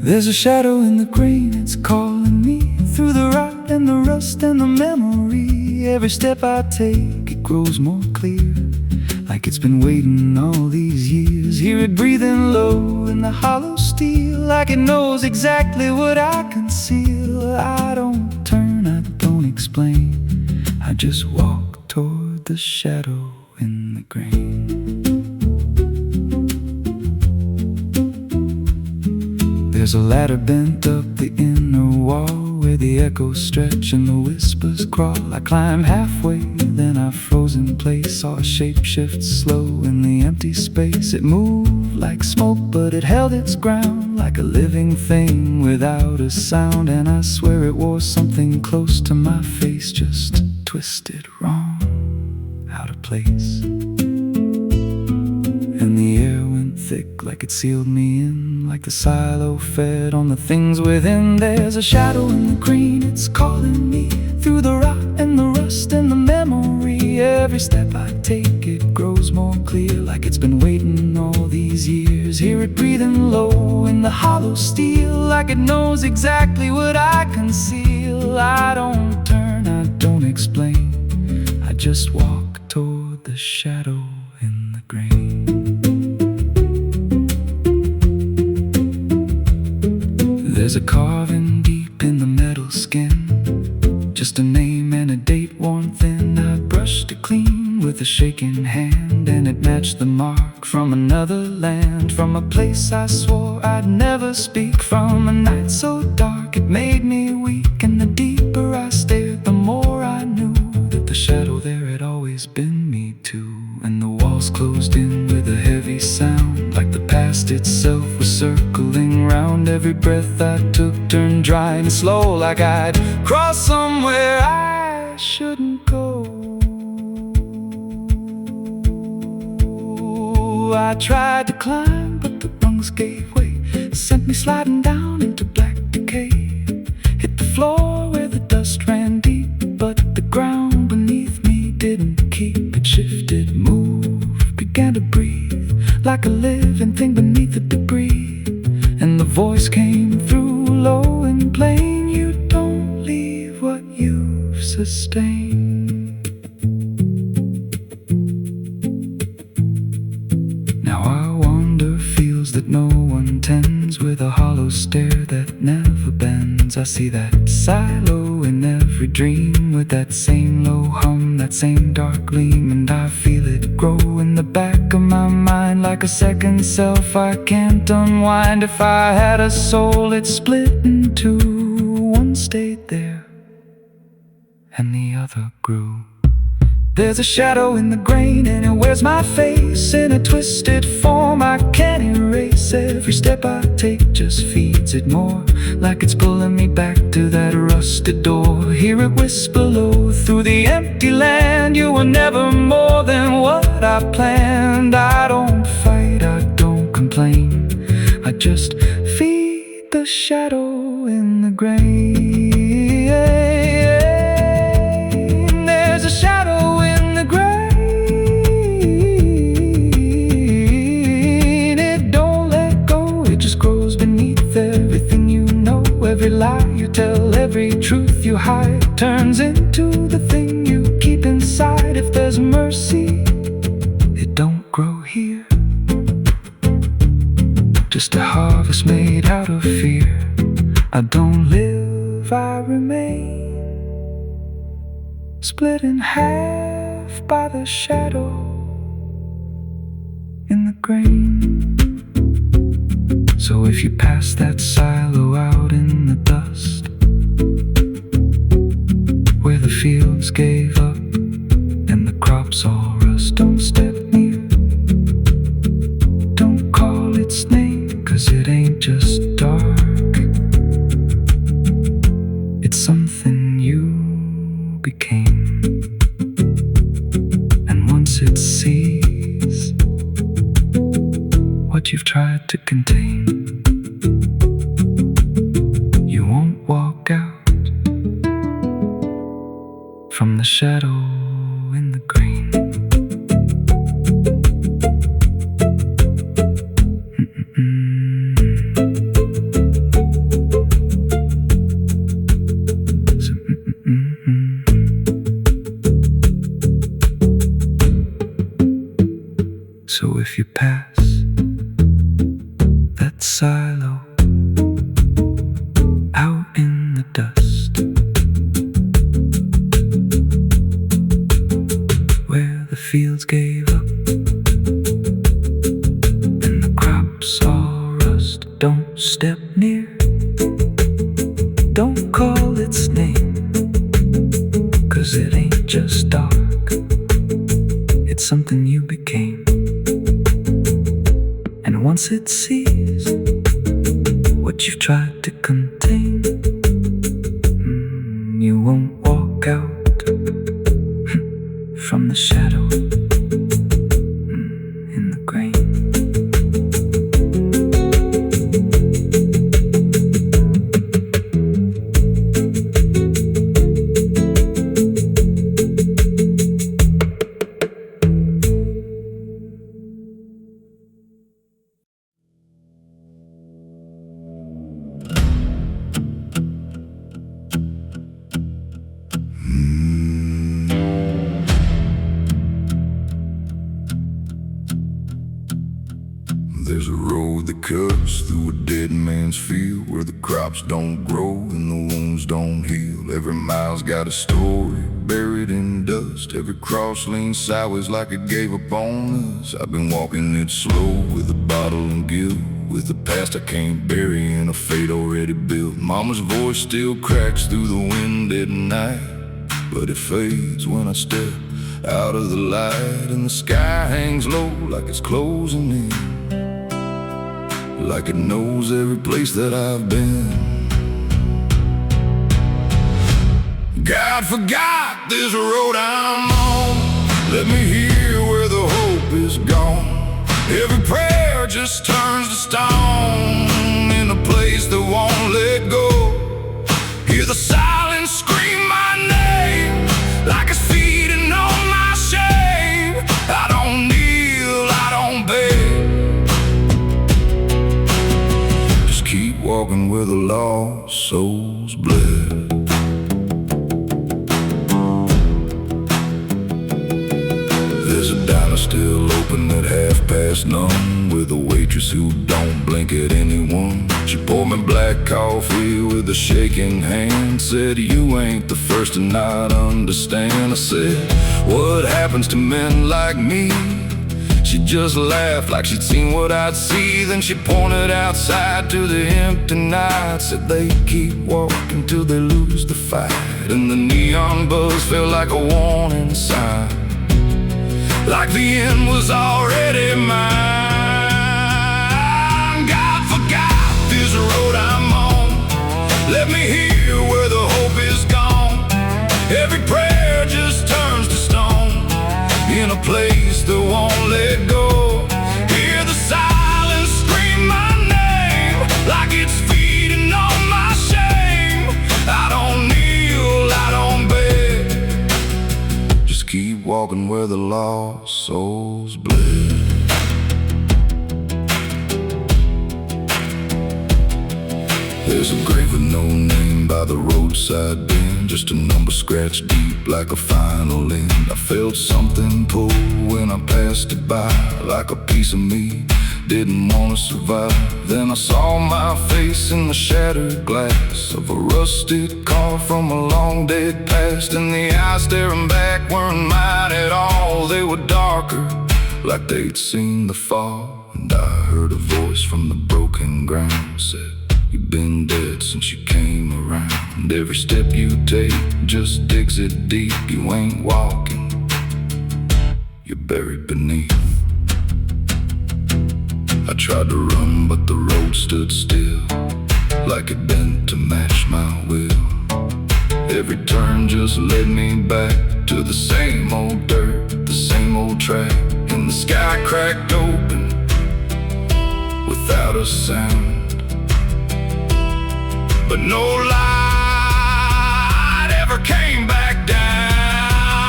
There's a shadow in the grain, it's calling me through the rot and the rust and the memory. Every step I take, it grows more clear, like it's been waiting all these years. Hear it breathing low in the hollow steel, like it knows exactly what I conceal. I don't turn, I don't explain, I just walk toward the shadow in the grain. There's a ladder bent up the inner wall, where the echoes stretch and the whispers crawl. I climb halfway, then I froze in place. Saw a shape shift slow in the empty space. It moved like smoke, but it held its ground, like a living thing without a sound. And I swear it wore something close to my face, just twisted wrong, out of place. And the air went thick, like it sealed me in, like the silo fed on the things within. There's a shadow in the green, it's calling me through the rot and the rust and the memory. Every step I take, it grows more clear, like it's been waiting all these years. Hear it breathing low in the hollow steel, like it knows exactly what I conceal. I don't turn, I don't explain, I just walk toward the shadow in the grain. There's a carving deep in the metal skin, just a name and a date worn thin. I brushed it clean with a shaking hand, and it matched the mark from another land, from a place I swore I'd never speak, from a night so dark it made me weak. And the deeper I stared, the more I knew that the shadow there had always been me too. And the walls closed in with a heavy sound, like the past itself was circling round. Every breath I took turned dry and slow, like I'd crossed somewhere I shouldn't go. I tried to climb, but the rungs gave way, sent me sliding down into black decay. Hit the floor where the dust ran deep, but the ground beneath me didn't keep. It shifted, moved, began to breathe, like a living thing beneath the debris. And the voice came through low and plain, you don't leave what you've sustained. Now I wander fields that no one tends, with a hollow stare that never bends. I see that silo in every dream, with that same low hum, that same dark gleam. And I feel it grow in the back of my mind, like a second self I can't unwind. If I had a soul, it split in two. One stayed there, and the other grew. There's a shadow in the grain, and it wears my face in a twisted form I can't erase. Every step I take just feeds it more, like it's pulling me back to that rusted door. Hear it whisper low through the empty land, you were never more than what I planned. I don't fight, I don't complain, I just feed the shadow in the grain. There's a shadow in the grain, it don't let go, it just grows beneath everything you know. Every lie you tell, every truth you hide, turns into the thing you keep inside. If there's mercy, it don't grow here, just a harvest made out of fear. I don't live, I remain, split in half by the shadow in the grain. So if you pass that silo out in the dust, where the fields gave up and the crops all rust, don't step near, don't call its name, 'cause it ain't just dark, it's something you became. And once it sees what you've tried to contain, you won't walk out shadow in the green. So if you pass that silo out in the dust, where the fields gave up and the crops all rust, don't step near, don't call its name, 'cause it ain't just dark, it's something you became. And once it sees what you've tried to contain, you won't walk out from the shadow in the grain. There's a road that cuts through a dead man's field, where the crops don't grow and the wounds don't heal. Every mile's got a story buried in dust. Every cross leans sideways like it gave up on us. I've been walking it slow with a bottle and guilt, with the past I can't bury and a fate already built. Mama's voice still cracks through the wind at night, but it fades when I step out of the light. And the sky hangs low like it's closing in, like it knows every place that I've been. God forgot this road I'm on. Let me hear where the hope is gone. Every prayer just turns to stone in a place that won't let go. Hear the silence scream my name like it's feeding on my shame. I don't kneel, I don't beg, keep walking where the lost souls bled. There's a diner still open at 1:30, with a waitress who don't blink at anyone. She poured me black coffee with a shaking hand, said, "You ain't the first to not understand." I said, "What happens to men like me?" She just laughed like she'd seen what I'd see. Then she pointed outside to the empty night, said they keep walking till they lose the fight. And the neon buzz felt like a warning sign, like the end was already mine. God forgot this road I'm on. Let me hear where the hope is gone. Every prayer just turns to stone in a place that won't let go. Hear the silence scream my name like it's feeding on my shame. I don't kneel, I don't beg, just keep walking where the lost souls bled. There's a grave with no name by the roadside bend, just a number scratched deep like a final end. I felt something pull when I passed it by, like a piece of me didn't want to survive. Then I saw my face in the shattered glass of a rusted car from a long dead past, and the eyes staring back weren't mine at all. They were darker, like they'd seen the fall. And I heard a voice from the broken ground, said, "You've been dead since you came around. Every step you take just digs it deep. You ain't walking, you're buried beneath." I tried to run, but the road stood still, like it bent to match my will. Every turn just led me back to the same old dirt, the same old track. And the sky cracked open without a sound, but no light ever came back down.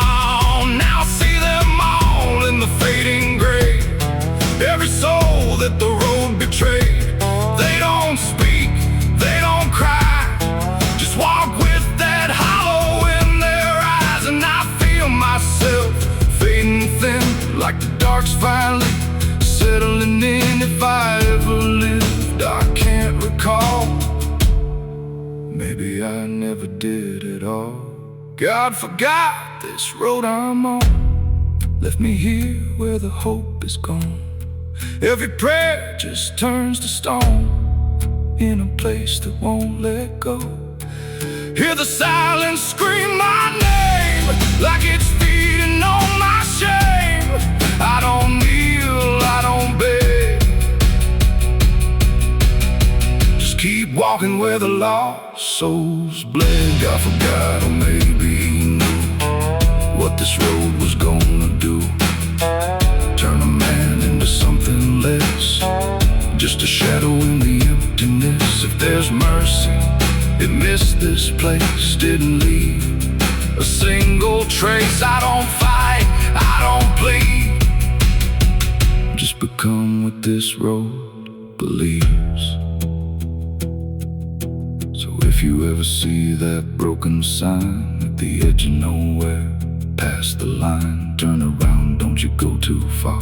if I ever lived, I can't recall. Maybe I never did at all. God forgot this road I'm on, left me here where the hope is gone. Every prayer just turns to stone, in a place that won't let go. Hear the silence scream my name, like it's feeding on my shame. I don't kneel, I don't beg, just keep walking where the lost souls bled. God forgot, or maybe he knew what this road was gonna do. Turn a man into something less, just a shadow in the emptiness. If there's mercy, it missed this place, didn't leave a single trace. I don't fight, I don't plead, just become what this road believes. So if you ever see that broken sign at the edge of nowhere, past the line, turn around, don't you go too far.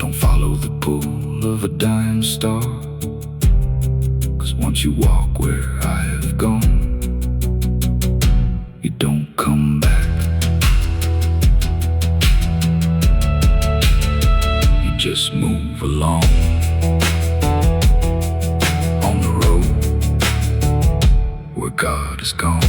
Don't follow the pull of a dying star, 'cause once you walk where I have gone, you don't come back. You just move along on the road where God is gone.